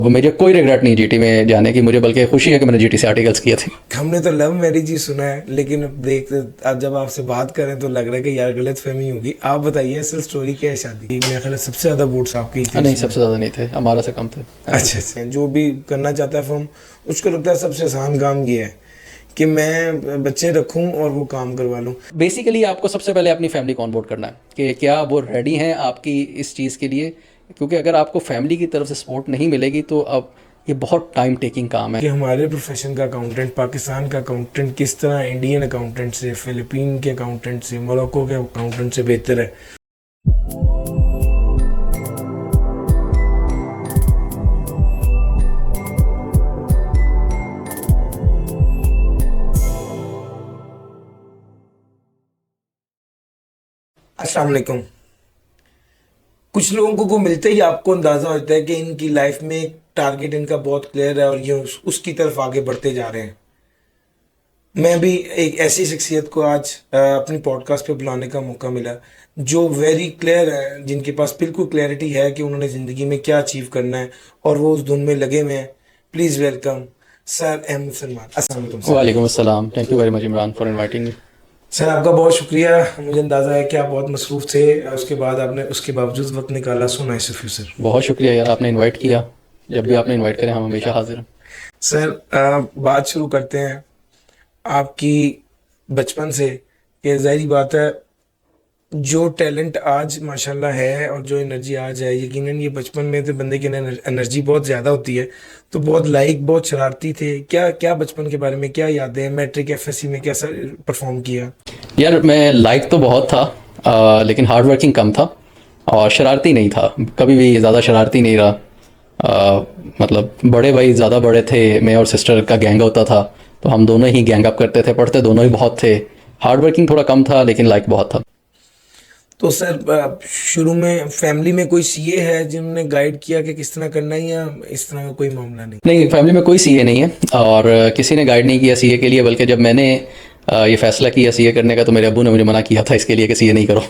वो मुझे कोई रिग्रेट नहीं जीटी में जाने की, मुझे बल्कि खुशी है कि मैंने जीटी से आर्टिकल्स किए थे। हमने तो लव मैरिज ही सुना है, लेकिन अब आज जब आपसे बात करें तो लग रहा है कि यार गलत फहमी होगी। आप बताइए असल स्टोरी क्या है शादी की? मेरे ख्याल सबसे ज्यादा वोट्स आपकी थे। नहीं, सबसे ज़्यादा नहीं थे, हमारा से कम थे। अच्छा, जो भी करना चाहता है फॉर्म, उसको लगता है सबसे आसान काम ये है कि मैं बच्चे रखूं और वो काम करवा लूं। बेसिकली आपको सबसे पहले अपनी फैमिली को ऑनबोर्ड करना है कि क्या वो रेडी हैं आपकी इस चीज़ के लिए, क्योंकि अगर आपको फैमिली की तरफ से सपोर्ट नहीं मिलेगी तो अब ये बहुत टाइम टेकिंग काम है। कि हमारे प्रोफेशन का अकाउंटेंट, पाकिस्तान का अकाउंटेंट किस तरह इंडियन अकाउंटेंट से, फिलिपीन के अकाउंटेंट से, मोरक्को के अकाउंटेंट से बेहतर है। अस्सलाम वालेकुम। कुछ लोगों को मिलते ही आपको अंदाजा होता है कि इनकी लाइफ में एक टारगेट इनका बहुत क्लियर है और ये उसकी तरफ आगे बढ़ते जा रहे हैं। मैं भी एक ऐसी शख्सियत को आज अपनी पॉडकास्ट पे बुलाने का मौका मिला जो वेरी क्लियर है, जिनके पास बिल्कुल क्लैरिटी है कि उन्होंने ज़िंदगी में क्या अचीव करना है और वो उस धुन में लगे हुए हैं। Please welcome sir Ahmed Salman. अस्सलाम वालेकुम सर। वालेकुम अस्सलाम, thank you very much Imran for inviting me. Sir आपका बहुत शुक्रिया। मुझे अंदाज़ा है कि आप बहुत मसरूफ़ थे, उसके बाद आपने उसके बावजूद वक्त निकाला। So nice of you sir. बहुत शुक्रिया यार, आपने इनवाइट किया। जब भी आपने इनवाइट करें हम हमेशा हाजिर हैं। सर बात शुरू करते हैं आपकी बचपन से। कि जाहिर बात है जो टैलेंट आज माशाल्लाह है और जो एनर्जी आज है, यकीनन ये बचपन में तो बंदे की एनर्जी बहुत ज़्यादा होती है। तो बहुत लाइक, बहुत शरारती थे। क्या क्या बचपन के बारे में क्या यादें हैं? मैट्रिक एफएससी में कैसा परफॉर्म किया? यार मैं लाइक तो बहुत था, लेकिन हार्ड वर्किंग कम था और शरारती नहीं था, कभी भी ज़्यादा शरारती नहीं रहा। मतलब बड़े भाई ज़्यादा बड़े थे, मैं और सिस्टर का गैंग होता था तो हम दोनों ही गैंग अप करते थे, पढ़ते दोनों ही बहुत थे। हार्ड वर्किंग थोड़ा कम था लेकिन लाइक बहुत था। तो सर शुरू में फैमिली में कोई सीए है जिन्होंने गाइड किया कि किस तरह करना है, या इस तरह का कोई मामला नहीं? नहीं, फैमिली में कोई सीए नहीं है और किसी ने गाइड नहीं किया सीए के लिए, बल्कि जब मैंने ये फैसला किया सीए करने का तो मेरे अब्बू ने मुझे मना किया था इसके लिए कि सीए नहीं करो।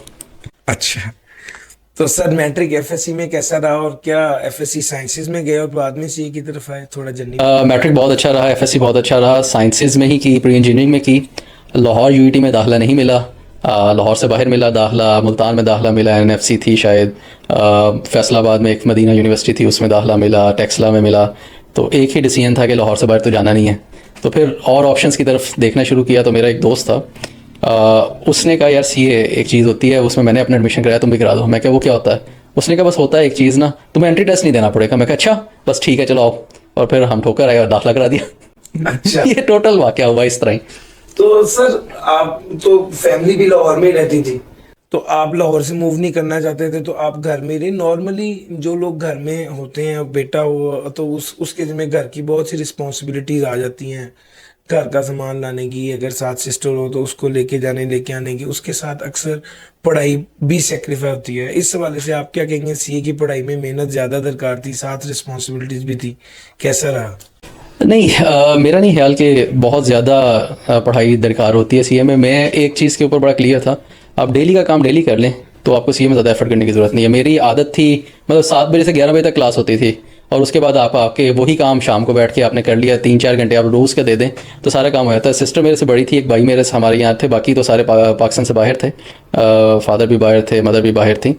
अच्छा, तो सर मैट्रिक एफएससी में कैसा रहा और क्या एफएससी साइंसेज में गए और बाद में सीए की तरफ आए? थोड़ा जर्नी। मैट्रिक बहुत अच्छा रहा, एफएससी बहुत अच्छा रहा, साइंसेज में ही की, प्री इंजीनियरिंग में की। लाहौर यूईटी में दाखिला नहीं मिला, लाहौर से बाहर मिला दाखिला, मुल्तान में दाखिला मिला, एनएफसी थी शायद, फैसलाबाद में एक मदीना यूनिवर्सिटी थी उसमें दाखिला मिला, टेक्सला में मिला। तो एक ही डिसीजन था कि लाहौर से बाहर तो जाना नहीं है। तो फिर और ऑप्शंस की तरफ देखना शुरू किया। तो मेरा एक दोस्त था, उसने कहा यार सीए एक चीज़ होती है, उसमें मैंने अपना एडमिशन कराया, तुम भी करा दो। मैं क्या वो क्या होता है? उसने कहा बस होता है एक चीज़ ना, तुम्हें एंट्री टेस्ट नहीं देना पड़ेगा। मैं कहा अच्छा बस ठीक है चलो आओ। और फिर हम ठोकर आए और दाखिला करा दिया। अच्छा। ये टोटल वाक़या हुआ इस तरह ही। तो सर आप तो फैमिली भी लाहौर में रहती थी, तो आप लाहौर से मूव नहीं करना चाहते थे, तो आप घर में रहे। नॉर्मली जो लोग घर में होते हैं, बेटा हो तो उसके जिम्मे घर की बहुत सी रिस्पॉन्सिबिलिटीज आ जाती हैं। घर का सामान लाने की, अगर साथ सिस्टर हो तो उसको लेके जाने लेके आने की, उसके साथ अक्सर पढ़ाई भी सेक्रीफाई होती है। इस हवाले से आप क्या कहेंगे? सीए की पढ़ाई में मेहनत ज़्यादा दरकार थी, साथ रिस्पॉन्सिबिलिटीज भी थी, कैसा रहा? नहीं, मेरा नहीं ख्याल कि बहुत ज़्यादा पढ़ाई दरकार होती है सीए में। मैं एक चीज़ के ऊपर बड़ा क्लियर था, आप डेली का काम डेली कर लें तो आपको सीए में ज़्यादा एफर्ट करने की ज़रूरत नहीं है। मेरी आदत थी, मतलब 7 बजे से 11 बजे तक क्लास होती थी और उसके बाद आप आके वही काम शाम को बैठ के आपने कर लिया, 3-4 घंटे आप रोज़ का दे दें तो सारा काम हो जाता है। सिस्टर मेरे से बड़ी थी, एक भाई मेरे से हमारे यहाँ थे, बाकी तो सारे पाकिस्तान से बाहर थे। फादर भी बाहर थे, मदर भी बाहर थी।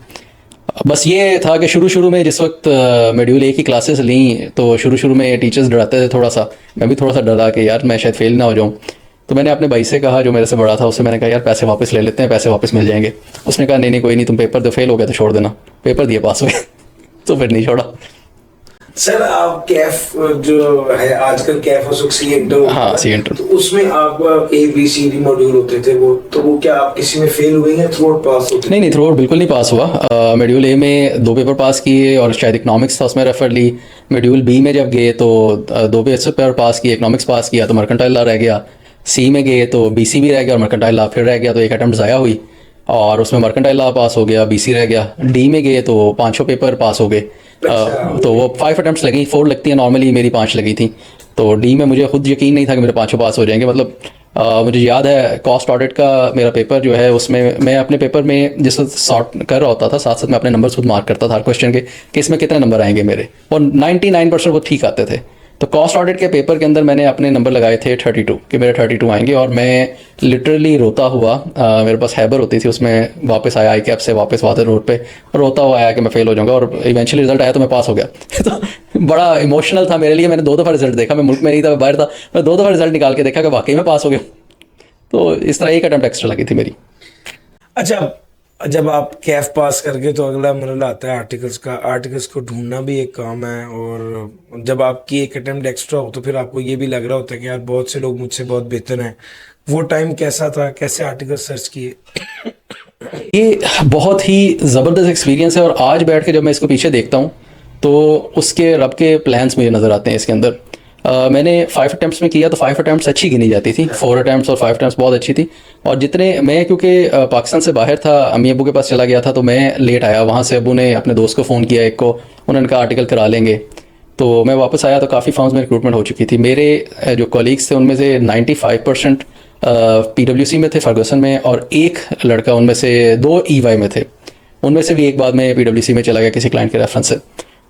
बस ये था कि शुरू में जिस वक्त मॉड्यूल 1 की क्लासेस ली तो शुरू में टीचर्स डराते थे थोड़ा सा। मैं भी थोड़ा सा डरा कि यार मैं शायद फेल ना हो जाऊँ। तो मैंने अपने भाई से कहा जो मेरे से बड़ा था, उससे मैंने कहा यार पैसे वापस ले लेते हैं, पैसे वापस मिल जाएंगे। उसने कहा नहीं कोई नहीं, तुम पेपर दो, फेल हो गया तो छोड़ देना। पेपर दिए, पास हो गए। तो फिर नहीं छोड़ा। सर आप कैफ जो है आजकल कैफ और सी इंटर, हाँ सी इंटर, तो उसमें आप ABCD मॉड्यूल होते थे वो क्या आप किसी में फेल हुए हैं, थ्रू आउट पास होते? नहीं थ्रू आउट बिल्कुल नहीं पास हुआ। मॉड्यूल ए में 2 पेपर पास किए और शायद इकनॉमिक्स था उसमें रेफर ली। मॉड्यूल बी में जब गए तो 2 पेपर पास किए, इकनॉमिक्स पास किया तो मर्केंटाइल लॉ रह गया। सी में गए तो BC भी रह गया और मर्केंटाइल लॉ फिर रह गया, तो एक अटैम्प्ट ज़ाया हुई और उसमें मर्केंटाइल लॉ पास हो गया, BC रह गया। डी में गए तो 5 पेपर पास हो गए। तो वो 5 अटैम्प्ट्स लगी, 4 लगती हैं नॉर्मली, मेरी 5 लगी थी। तो डी में मुझे खुद यकीन नहीं था कि मेरे 5 पास हो जाएंगे। मतलब मुझे याद है कॉस्ट ऑडिट का मेरा पेपर जो है उसमें मैं अपने पेपर में जिस सॉर्ट कर रहा होता था साथ साथ मैं अपने नंबर खुद मार्क करता था हर क्वेश्चन के कि इसमें कितने नंबर आएंगे मेरे, और 99% वो ठीक आते थे। तो कॉस्ट ऑडिट के पेपर के अंदर मैंने अपने नंबर लगाए थे 32 कि मेरे 32 आएंगे, और मैं लिटरली रोता हुआ मेरे पास हैबर होती थी उसमें वापस आया आई कैप से वापस वाटर रोड पे, रोता हुआ आया कि मैं फेल हो जाऊंगा, और इवेंचुअली रिजल्ट आया तो मैं पास हो गया। तो बड़ा इमोशनल था मेरे लिए। मैंने 2 दफ़ा रिजल्ट देखा, मैं मुल्क में नहीं था, मैं बाहर था, मैं 2 दफ़ा रिजल्ट निकाल के देखा कि वाकई में पास हो गया। तो इस तरह एक अटेम्प्ट एक्स्ट्रा लगी थी मेरी। अच्छा, जब आप कैफ पास करके तो अगला मरहला आता है आर्टिकल्स का। आर्टिकल्स को ढूंढना भी एक काम है, और जब आपकी एक अटेम्प्ट एक्स्ट्रा हो तो फिर आपको ये भी लग रहा होता है कि यार बहुत से लोग मुझसे बहुत बेहतर हैं। वो टाइम कैसा था, कैसे आर्टिकल सर्च किए? ये बहुत ही ज़बरदस्त एक्सपीरियंस है, और आज बैठ के जब मैं इसको पीछे देखता हूँ तो उसके रब के प्लान्स मुझे नज़र आते हैं इसके अंदर। मैंने 5 अटैम्प्ट्स में किया तो 5 अटैम्प्ट्स अच्छी गिनी जाती थी, 4 अटैम्प्ट्स और 5 अटैम्प्ट्स बहुत अच्छी थी। और जितने मैं क्योंकि पाकिस्तान से बाहर था, अम्मी अबू के पास चला गया था, तो मैं लेट आया। वहाँ से अबू ने अपने दोस्त को फ़ोन किया एक को, उन्होंने कहा आर्टिकल करा लेंगे। तो मैं वापस आया तो काफ़ी फॉर्म्स में रिक्रूटमेंट हो चुकी थी। मेरे जो कॉलीग्स थे उनमें से 95% PWC में थे फर्गसन में, और एक लड़का उनमें से 2 EY में थे। उनमें से भी एक बाद में PWC में चला गया किसी क्लाइंट के रेफरेंस से,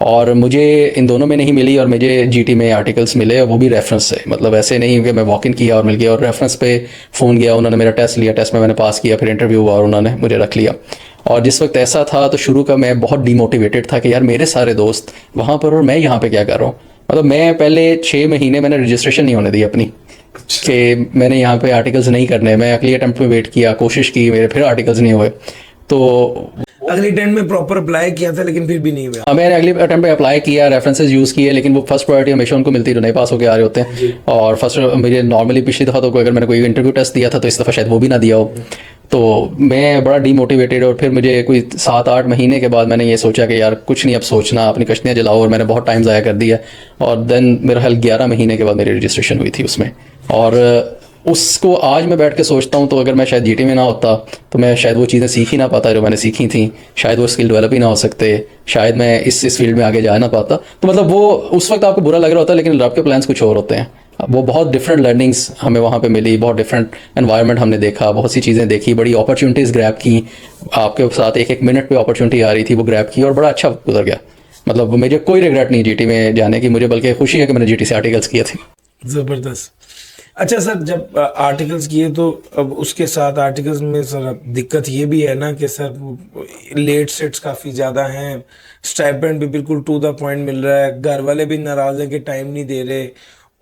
और मुझे इन दोनों में नहीं मिली, और मुझे GT में आर्टिकल्स मिले, वो भी रेफरेंस से। मतलब ऐसे नहीं कि मैं वॉक इन किया और मिल गया, और रेफरेंस पे फ़ोन गया, उन्होंने मेरा टेस्ट लिया, टेस्ट में मैंने पास किया, फिर इंटरव्यू हुआ और उन्होंने मुझे रख लिया। और जिस वक्त ऐसा था तो शुरू का मैं बहुत डीमोटिवेटेड था कि यार मेरे सारे दोस्त वहाँ पर और मैं यहाँ पे क्या कर रहा हूँ। मतलब मैं पहले 6 महीने मैंने रजिस्ट्रेशन नहीं होने दी अपनी, कि मैंने यहाँ पे आर्टिकल्स नहीं करने। मैं अगली अटेम्प्ट में वेट किया, कोशिश की, मेरे फिर आर्टिकल्स नहीं हुए। तो अगली अटेम्प्ट में प्रॉपर अप्लाई किया था लेकिन फिर भी नहीं हुआ। मैंने अगली अटेम्प्ट पे अप्लाई किया, रेफरेंसेस यूज़ किए, लेकिन वो फर्स्ट प्रायोरिटी हमेशा उनको मिलती है जो नए पास होकर आ रहे होते हैं। और फर्स्ट मुझे नॉर्मली पिछली दफ़ा तो अगर मैंने कोई इंटरव्यू टेस्ट दिया था तो इस दफ़ा शायद वो भी ना दिया हो। तो मैं बड़ा डीमोटिवेटेड, और फिर मुझे कोई 7-8 महीने के बाद मैंने ये सोचा कि यार कुछ नहीं अब सोचना, अपनी कश्तियाँ जलाओ, और मैंने बहुत टाइम ज़ाया कर दिया। और देन मेरा हाल 11 महीने के बाद मेरी रजिस्ट्रेशन हुई थी उसमें। और उसको आज मैं बैठ के सोचता हूँ तो अगर मैं शायद GT में ना होता तो मैं शायद वो चीज़ें सीख ही ना पाता जो मैंने सीखी थी, शायद वो स्किल डेवलप ही ना हो सकते, शायद मैं इस फील्ड में आगे जा ना पाता। तो मतलब वो उस वक्त आपको बुरा लग रहा होता है, लेकिन रब के प्लान्स कुछ और होते हैं। वो बहुत डिफरेंट लर्निंग्स हमें वहाँ पे मिली, बहुत डिफरेंट एनवायरनमेंट हमने देखा, बहुत सी चीज़ें देखी, बड़ी अपॉर्चुनिटीज़ ग्रैब की। आपके साथ एक एक मिनट पे अपॉर्चुनिटी आ रही थी, वो ग्रैब की, और बड़ा अच्छा गुजर गया। मतलब मुझे कोई रिग्रेट नहीं GT में जाने की, मुझे बल्कि खुशी है कि मैंने GT से आर्टिकल्स किए थे। जबरदस्त। अच्छा सर, जब आर्टिकल्स किए तो अब उसके साथ आर्टिकल्स में सर दिक्कत ये भी है ना कि सर लेट सेट्स काफ़ी ज़्यादा हैं, स्टाइपेंड भी बिल्कुल टू द पॉइंट मिल रहा है, घर वाले भी नाराज़ हैं कि टाइम नहीं दे रहे,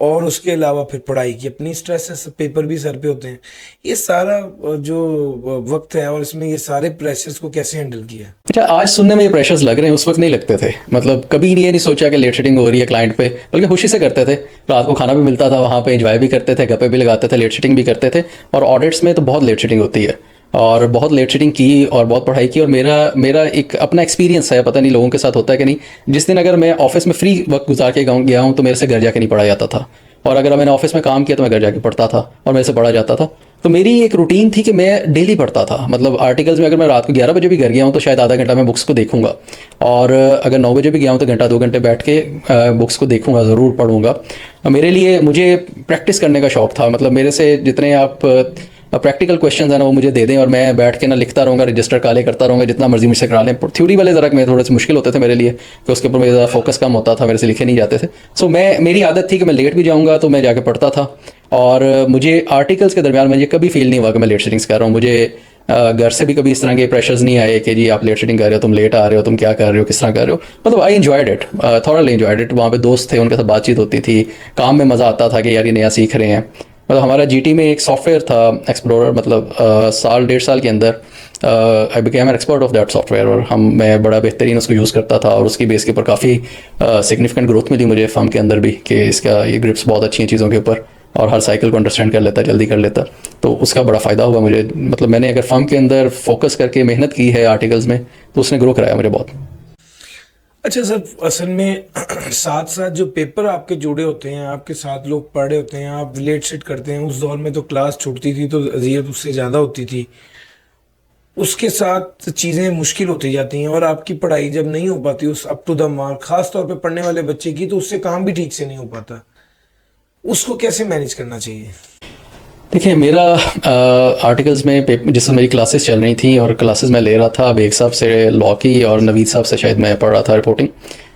और उसके अलावा फिर पढ़ाई की अपनी स्ट्रेस है, पेपर भी सर पे होते हैं। ये सारा जो वक्त है और इसमें ये सारे प्रेशर्स को कैसे हैंडल किया? अच्छा, आज सुनने में ये प्रेशर्स लग रहे हैं, उस वक्त नहीं लगते थे। मतलब कभी ये नहीं सोचा कि लेट सेटिंग हो रही है क्लाइंट पे, बल्कि खुशी से करते थे। रात को खाना भी मिलता था वहाँ पे, एंजॉय भी करते थे, गप्पे भी लगाते थे, लेट सेटिंग भी करते थे। और ऑडिट्स में तो बहुत लेट सेटिंग होती है, और बहुत लेट सेटिंग की और बहुत पढ़ाई की। और मेरा मेरा एक अपना एक्सपीरियंस है, पता नहीं लोगों के साथ होता है कि नहीं, जिस दिन अगर मैं ऑफिस में फ्री वक्त गुजार के गया हूँ तो मेरे से घर जाके नहीं पढ़ा जाता था, और अगर मैंने ऑफिस में काम किया तो मैं घर जाके पढ़ता था और मेरे से पढ़ा जाता था। तो मेरी एक रूटीन थी कि मैं डेली पढ़ता था। मतलब आर्टिकल्स में अगर मैं रात को 11 बजे भी घर गया हूँ तो शायद आधा घंटा मैं बुक्स को देखूंगा, और अगर 9 बजे भी गया हूँ तो घंटा 2 घंटे बैठ के बुक्स को देखूंगा, ज़रूर पढ़ूंगा। मेरे लिए मुझे प्रैक्टिस करने का शौक़ था। मतलब मेरे से जितने आप प्रैक्टिकल क्वेश्चन है ना वो मुझे दे दें और मैं बैठ के ना लिखता रहूँगा, रजिस्टर काले करता रहूँगा, जितना मर्जी मुझसे करा लें। थ्योरी वाले ज़रा मेरे थोड़े से मुश्किल होते थे मेरे लिए, कि उसके ऊपर मेरा ज़्यादा फोकस कम होता था, मेरे से लिखे नहीं जाते थे। सो मेरी आदत थी कि मैं लेट भी जाऊँगा तो मैं जाके पढ़ता था, और मुझे आर्टिकल्स के दरमियान मुझे कभी फील नहीं हुआ कि मैं लेट सेटिंग्स कर रहा हूँ। मुझे घर से भी कभी इस तरह के प्रेशर्स नहीं आए कि जी आप लेट सेटिंग कर रहे हो, तुम लेट आ रहे हो, तुम क्या कर रहे हो, किस तरह कर रहे हो। मतलब आई एंजॉयड इट, थोड़ा एंजॉयड इट। वहाँ पे दोस्त थे, उनके साथ बातचीत होती थी, काम में मज़ा आता था कि यार ये नया सीख रहे हैं। मतलब हमारा GT में एक सॉफ्टवेयर था एक्सप्लोरर, मतलब साल 1.5 साल के अंदर I became an expert of that software, और मैं बड़ा बेहतरीन उसको यूज़ करता था, और उसकी बेस के ऊपर काफ़ी सिग्निफिकेंट ग्रोथ मिली मुझे फर्म के अंदर भी, कि इसका ये ग्रिप्स बहुत अच्छी हैं चीज़ों के ऊपर, और हर साइकिल को अंडरस्टैंड कर लेता, जल्दी कर लेता। तो उसका बड़ा फ़ायदा हुआ मुझे। मतलब मैंने अगर फर्म के अंदर फोकस करके मेहनत की है आर्टिकल्स में तो उसने ग्रो कराया मुझे बहुत। अच्छा सर, असल में साथ साथ जो पेपर आपके जुड़े होते हैं, आपके साथ लोग पढ़ रहे होते हैं, आप लेट सेट करते हैं। उस दौर में तो क्लास छूटती थी तो अजियत उससे ज़्यादा होती थी, उसके साथ चीज़ें मुश्किल होती जाती हैं, और आपकी पढ़ाई जब नहीं हो पाती उस अप टू द मार्क, खास तौर पे पढ़ने वाले बच्चे की, तो उससे काम भी ठीक से नहीं हो पाता। उसको कैसे मैनेज करना चाहिए? देखिए मेरा आर्टिकल्स में जिसमें मेरी क्लासेस चल रही थी और क्लासेस मैं ले रहा था, अब एक साहब से लॉ की और नवीद साहब से शायद मैं पढ़ रहा था रिपोर्टिंग।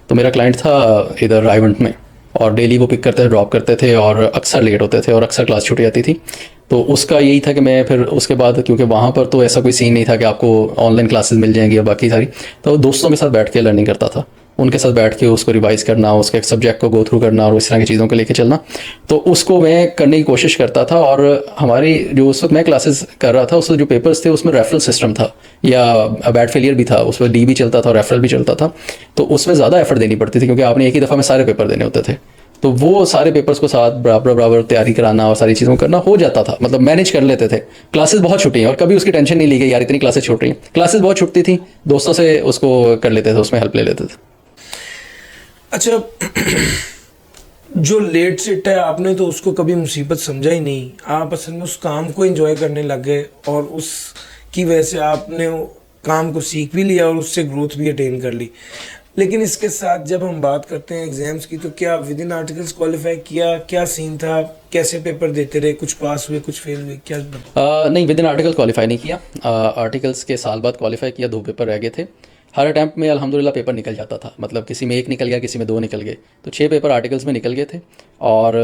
तो मेरा क्लाइंट था इधर रायवंट में, और डेली वो पिक करते थे, ड्रॉप करते थे, और अक्सर लेट होते थे और अक्सर क्लास छूट जाती थी। तो उसका यही था कि मैं फिर उसके बाद, क्योंकि वहाँ पर तो ऐसा कोई सीन नहीं था कि आपको ऑनलाइन क्लासेस मिल जाएंगी या बाकी सारी, तो दोस्तों के साथ बैठ के लर्निंग करता था, उनके साथ बैठ के उसको रिवाइज करना, उसके सब्जेक्ट को गो थ्रू करना और इस तरह की चीज़ों को लेके चलना। तो उसको मैं करने की कोशिश करता था। और हमारी जो उस वक्त मैं क्लासेस कर रहा था, उसमें जो पेपर्स थे उसमें रेफरल सिस्टम था, या बैड फेलियर भी था, उसमें डी भी चलता था और रेफरल भी चलता था। तो उसमें ज़्यादा एफर्ट देनी पड़ती थी, क्योंकि आपने एक ही दफ़ा में सारे पेपर देने होते थे। तो वो सारे पेपर्स को साथ बराबर बराबर तैयारी कराना और सारी चीज़ों करना हो जाता था, मतलब मैनेज कर लेते थे। क्लासेस बहुत छुट्टी हैं और कभी उसकी टेंशन नहीं ली गई यार इतनी क्लासेस छूट रही हैं, क्लासेस बहुत छुट्टी थी, दोस्तों से उसको कर लेते थे, उसमें हेल्प ले लेते थे। अच्छा, जो लेट सेट है आपने तो उसको कभी मुसीबत समझा ही नहीं, आप असल में उस काम को एंजॉय करने लग गए और उसकी वजह से आपने वो काम को सीख भी लिया और उससे ग्रोथ भी अटेन कर ली। लेकिन इसके साथ जब हम बात करते हैं एग्जाम्स की, तो क्या विद इन आर्टिकल्स क्वालिफाई किया, क्या सीन था, कैसे पेपर देते रहे, कुछ पास हुए कुछ फेल हुए, क्या नहीं, विद इन आर्टिकल क्वालिफाई नहीं किया। आर्टिकल्स के साल बाद क्वालिफाई किया, 2 पेपर रह गए थे। हर अटैम्प्ट में अल्हम्दुलिल्लाह पेपर निकल जाता था, मतलब किसी में 1 निकल गया, किसी में 2 निकल गए, तो 6 पेपर आर्टिकल्स में निकल गए थे। और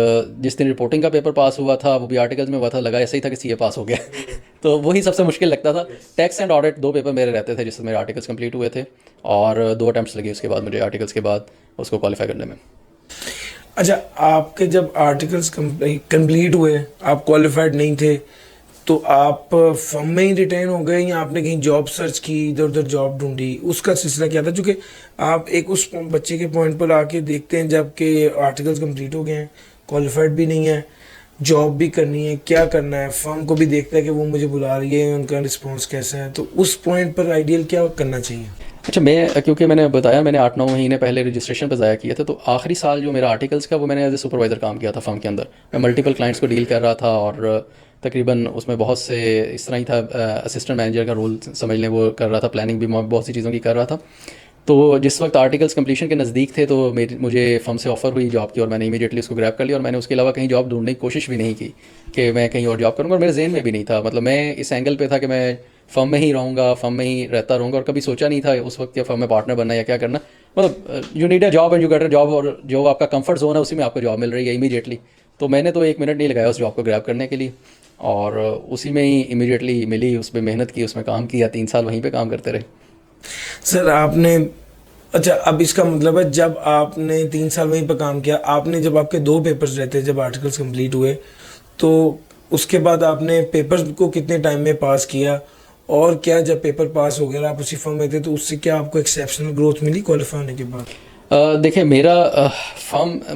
जिस दिन रिपोर्टिंग का पेपर पास हुआ था वो भी आर्टिकल्स में हुआ था, लगा ऐसा ही था कि सीए पास हो गया तो वही सबसे मुश्किल लगता था। टैक्स एंड ऑडिट 2 पेपर मेरे रहते थे जिससे मेरे आर्टिकल्स कंप्लीट हुए थे, और 2 अटैम्प्ट्स लगे उसके बाद मुझे आर्टिकल्स के बाद उसको क्वालिफाई करने में। अच्छा, आपके जब आर्टिकल्स कंप्लीट हुए, आप क्वालिफाइड नहीं थे, तो आप फर्म में ही रिटेन हो गए या आपने कहीं जॉब सर्च की, इधर उधर जॉब ढूंढी, उसका सिलसिला क्या था? क्योंकि आप एक उस बच्चे के पॉइंट पर आके देखते हैं जबकि आर्टिकल्स कंप्लीट हो गए हैं, क्वालिफाइड भी नहीं है, जॉब भी करनी है, क्या करना है, फर्म को भी देखता है कि वो मुझे बुला रही है, उनका रिस्पॉन्स कैसा है, तो उस पॉइंट पर आइडियल क्या करना चाहिए? अच्छा, मैं क्योंकि मैंने बताया मैंने 8-9 महीने पहले रजिस्ट्रेशन पे ज़ाया किया था, तो आखिरी साल जो मेरा आर्टिकल्स का वो मैंने एज ए सुपरवाइज़र काम किया था फर्म के अंदर। मैं मल्टीपल क्लाइंट्स को डील कर रहा था, और तकरीबन उसमें बहुत से इस तरह ही था, असिस्टेंट मैनेजर का रोल समझ लें वो कर रहा था, प्लानिंग भी बहुत सी चीज़ों की कर रहा था। तो जिस वक्त आर्टिकल्स कंप्लीशन के नज़दीक थे, तो मुझे फर्म से ऑफ़र हुई जॉब की, और मैंने इमीडिएटली उसको ग्रैब कर लिया, और मैंने उसके अलावा कहीं जॉब ढूंढने की कोशिश भी नहीं की कि मैं कहीं और जॉब करूँगा, और मेरे जहन में भी नहीं था। मतलब मैं इस एंगल पे था कि मैं फर्म में ही रहूँगा, फर्म में ही रहता रहूँगा, और कभी सोचा नहीं था उस वक्त कि फर्म में पार्टनर बनना या क्या करना। मतलब you need a job and you get a job, और जो आपका कंफर्ट जोन है उसी में आपको जॉब मिल रही है इमीडिएटली। तो मैंने तो 1 मिनट नहीं लगाया उस जॉब को ग्रैब करने के लिए, और उसी में ही इमीडिएटली मिली, उस पर मेहनत की, उसमें काम किया, 3 साल वहीं पर काम करते रहे। सर आपने, अच्छा अब इसका मतलब है जब आपने 3 साल वहीं पर काम किया, आपने जब आपके 2 पेपर्स रहते, जब आर्टिकल्स कंप्लीट हुए, तो उसके बाद आपने पेपर्स को कितने टाइम में पास किया, और क्या जब पेपर पास हो गया आप उसी फर्म में थे तो उससे क्या आपको एक्सेप्शनल ग्रोथ मिली क्वालिफाई होने के बाद? देखिए मेरा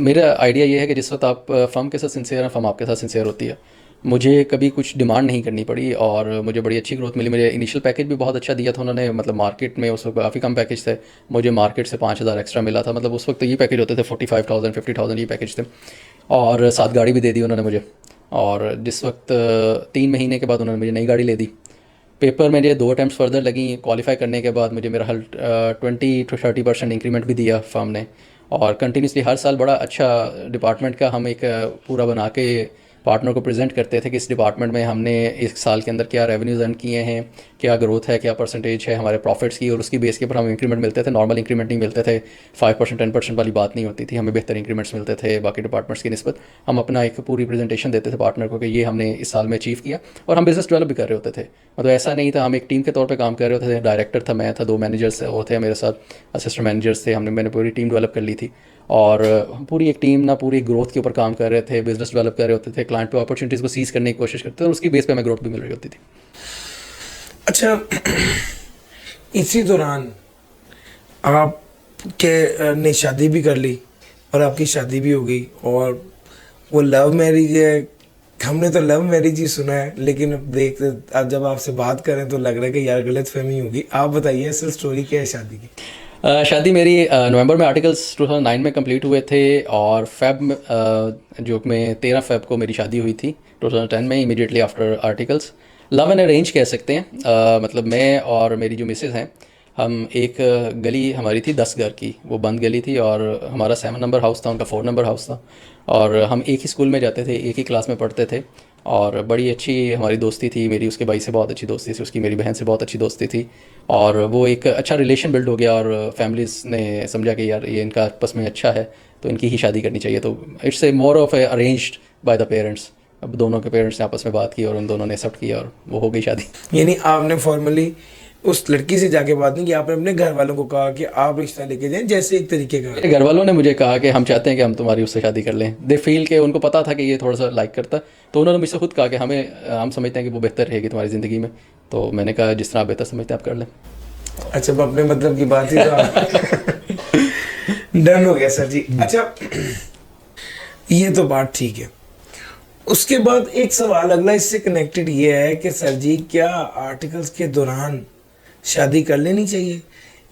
मेरा आइडिया ये है कि जिस वक्त आप फर्म के साथ सिंसियर हैं, फर्म आपके साथ सिंसियर होती है। मुझे कभी कुछ डिमांड नहीं करनी पड़ी, और मुझे बड़ी अच्छी ग्रोथ मिली। मेरे इनिशियल पैकेज भी बहुत अच्छा दिया था उन्होंने, मतलब मार्केट में उस वक्त काफ़ी कम पैकेज थे, मुझे मार्केट से 5,000 एक्स्ट्रा मिला था। मतलब उस वक्त तो ये पैकेज होते थे 45,000 50,000 ये पैकेज थे, और साथ गाड़ी भी दे दी उन्होंने मुझे। और जिस वक्त 3 महीने के बाद उन्होंने मुझे नई गाड़ी ले दी। पेपर मेरे 2 अटैम्प्ट्स फर्दर लगी, क्वालिफाई करने के बाद मुझे मेरा हल 20 to 30% इंक्रीमेंट भी दिया फर्म ने, और कंटिन्यूसली हर साल बड़ा अच्छा डिपार्टमेंट का हम एक पूरा बना के पार्टनर को प्रेजेंट करते थे कि इस डिपार्टमेंट में हमने इस साल के अंदर क्या रेवेन्यूज अर्न किए हैं, क्या ग्रोथ है, क्या परसेंटेज है हमारे प्रॉफिट्स की, और उसकी बेस के ऊपर हमें इंक्रीमेंट मिलते थे। नॉर्मल इंक्रीमेंट नहीं मिलते थे, 5% 10% वाली बात नहीं होती थी, हमें बेहतर इंक्रीमेंट्स मिलते थे बाकी डिपार्टमेंट्स की निस्बत। हम अपना एक पूरी प्रेजेंटेशन देते थे पार्टनर को कि ये हमने इस साल में अचीव किया, और हम बिजनेस डेवलप भी कर रहे होते थे। मतलब ऐसा नहीं था, हम एक टीम के तौर पर काम कर रहे होते थे। डायरेक्टर था, मैं था, 2 मैनेजर्स और थे मेरे साथ, असिस्टेंट मैनेजर्स थे, मैंने पूरी टीम डेवलप कर ली थी, और हम पूरी एक टीम ना पूरी ग्रोथ के ऊपर काम कर रहे थे, बिजनेस डेवलप कर रहे होते थे, क्लाइंट पे अपॉर्चुनिटीज़ को सीज करने की कोशिश करते थे, और उसकी बेस पे हमें ग्रोथ भी मिल रही होती थी। अच्छा, इसी दौरान आपके ने शादी भी कर ली और आपकी शादी भी हो गई, और वो लव मैरिज है, हमने तो लव मैरिज ही सुना है, लेकिन अब देखते अब जब आपसे बात करें तो लग रहा है कि यार गलत फहमी होगी। आप बताइए असल स्टोरी क्या है शादी की? शादी मेरी नवंबर में आर्टिकल्स 2009 में कंप्लीट हुए थे, और जो में 13 फेब को मेरी शादी हुई थी 2010 में, immediately after articles. Love and arrange कह सकते हैं। मतलब मैं और मेरी जो मिसेज़ हैं, हम एक गली हमारी थी 10 घर की, वो बंद गली थी, और हमारा 7 नंबर हाउस था, उनका 4 नंबर हाउस था, और हम एक ही स्कूल में जाते थे, एक ही क्लास में पढ़ते थे, और बड़ी अच्छी हमारी दोस्ती थी, मेरी उसके भाई से बहुत अच्छी दोस्ती थी, उसकी मेरी बहन से बहुत अच्छी दोस्ती थी। और वो एक अच्छा रिलेशन बिल्ड हो गया और फैमिलीज़ ने समझा कि यार ये इनका आपस में अच्छा है तो इनकी ही शादी करनी चाहिए। तो it's a more of A arranged by the parents. अब दोनों के पेरेंट्स ने आपस में बात की और उन दोनों ने एक्सेप्ट किया और वो हो गई शादी। यानी आपने फॉर्मली उस लड़की से जाके बात नहीं की, आपने अपने घर वालों को कहा कि आप रिश्ता लेके जाएं, जैसे एक तरीके का। मेरे घर वालों ने मुझे कहा कि हम चाहते हैं कि हम तुम्हारी उससे शादी कर लें। दे फील के उनको पता था कि ये थोड़ा सा लाइक करता, तो उन्होंने मुझसे खुद कहा कि हम समझते हैं कि वो बेहतर रहेगी तुम्हारी ज़िंदगी में। तो मैंने कहा जिस तरह आप बेहतर समझते हैं आप कर लें। अच्छा, अब अपने मतलब की बात ही तो डन हो गया सर जी। अच्छा, ये तो बात ठीक है। उसके बाद एक सवाल अगला इससे कनेक्टेड ये है कि सर जी, क्या आर्टिकल्स के दौरान शादी कर लेनी चाहिए,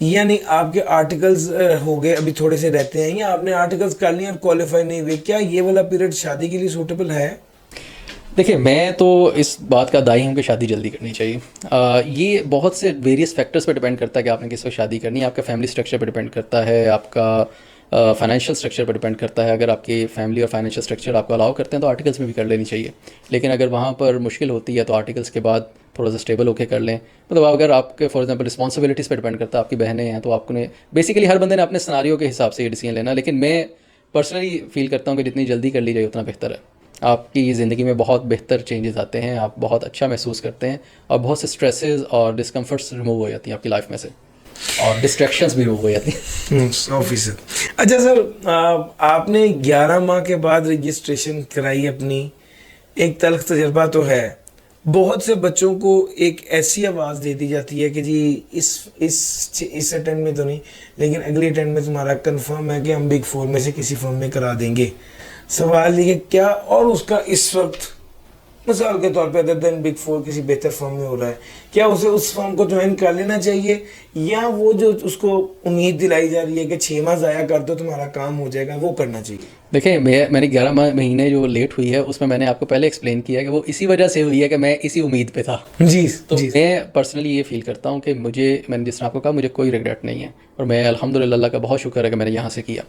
यानी आपके आर्टिकल्स हो गए अभी थोड़े से रहते हैं, या आपने आर्टिकल्स कर लिए और क्वालिफाई नहीं हुए, क्या ये वाला पीरियड शादी के लिए सूटेबल है? देखिए, मैं तो इस बात का दाई हूँ कि शादी जल्दी करनी चाहिए। ये बहुत से वेरियस फैक्टर्स पे डिपेंड करता है कि आपने किस वक्त शादी करनी है। आपका फैमिली स्ट्रक्चर पे डिपेंड करता है, आपका फाइनेंशियल स्ट्रक्चर पर डिपेंड करता है। अगर आपकी फैमिली और फाइनेंशियल स्ट्रक्चर आपको अलाउ करते हैं तो आर्टिकल्स में भी कर लेनी चाहिए। लेकिन अगर वहाँ पर मुश्किल होती है तो आर्टिकल्स के बाद थोड़ा सा स्टेबल होकर कर लें। मतलब अगर आपके फॉर एग्जांपल रिस्पॉन्सिबिलिटीज़ पर डिपेंड करता है, आपकी बहनें हैं तो आपने बेसिकली हर बंदे ने अपने सिनारियो के हिसाब से ये डिसीजन लेना। लेकिन मैं पर्सनली फील करता हूँ कि जितनी जल्दी कर ली जाए उतना बेहतर है। आपकी ज़िंदगी में बहुत बेहतर चेंजेस आते हैं, आप बहुत अच्छा महसूस करते हैं और बहुत से स्ट्रेसेस और डिस्कम्फर्ट्स रिमूव हो जाती हैं आपकी लाइफ में से, और डिस्ट्रैक्शंस भी रिमूव हो जाती हैं। 100%। अच्छा सर, आपने 11 माह के बाद रजिस्ट्रेशन कराई अपनी, एक तल्ख तजर्बा तो है। बहुत से बच्चों को एक ऐसी आवाज़ दे दी जाती है कि जी इस अटेंड में तो नहीं, लेकिन अगले अटेंड में तुम्हारा कंफर्म है कि हम बिग 4 में से किसी फर्म में करा देंगे। सवाल ये क्या, और उसका इस वक्त मिसाल के तौर पे अदर देन बिग 4 किसी बेहतर फर्म में हो रहा है, क्या उसे उस फर्म को ज्वाइन कर लेना चाहिए, या वो जो उसको उम्मीद दिलाई जा रही है कि 6 माह ज़ाया कर दो तुम्हारा काम हो जाएगा, वो करना चाहिए? देखिए, मैंने 11 महीने जो लेट हुई है उसमें मैंने आपको पहले एक्सप्लेन किया है कि वो इसी वजह से हुई है कि मैं इसी उम्मीद पे था। जी तो जी। मैं पर्सनली ये फील करता हूँ कि मैंने जिस तरह आपको कहा, मुझे कोई रिग्रेट नहीं है और मैं अल्हम्दुलिल्लाह अल्लाह का बहुत शुक्र है कि मैंने यहाँ से किया।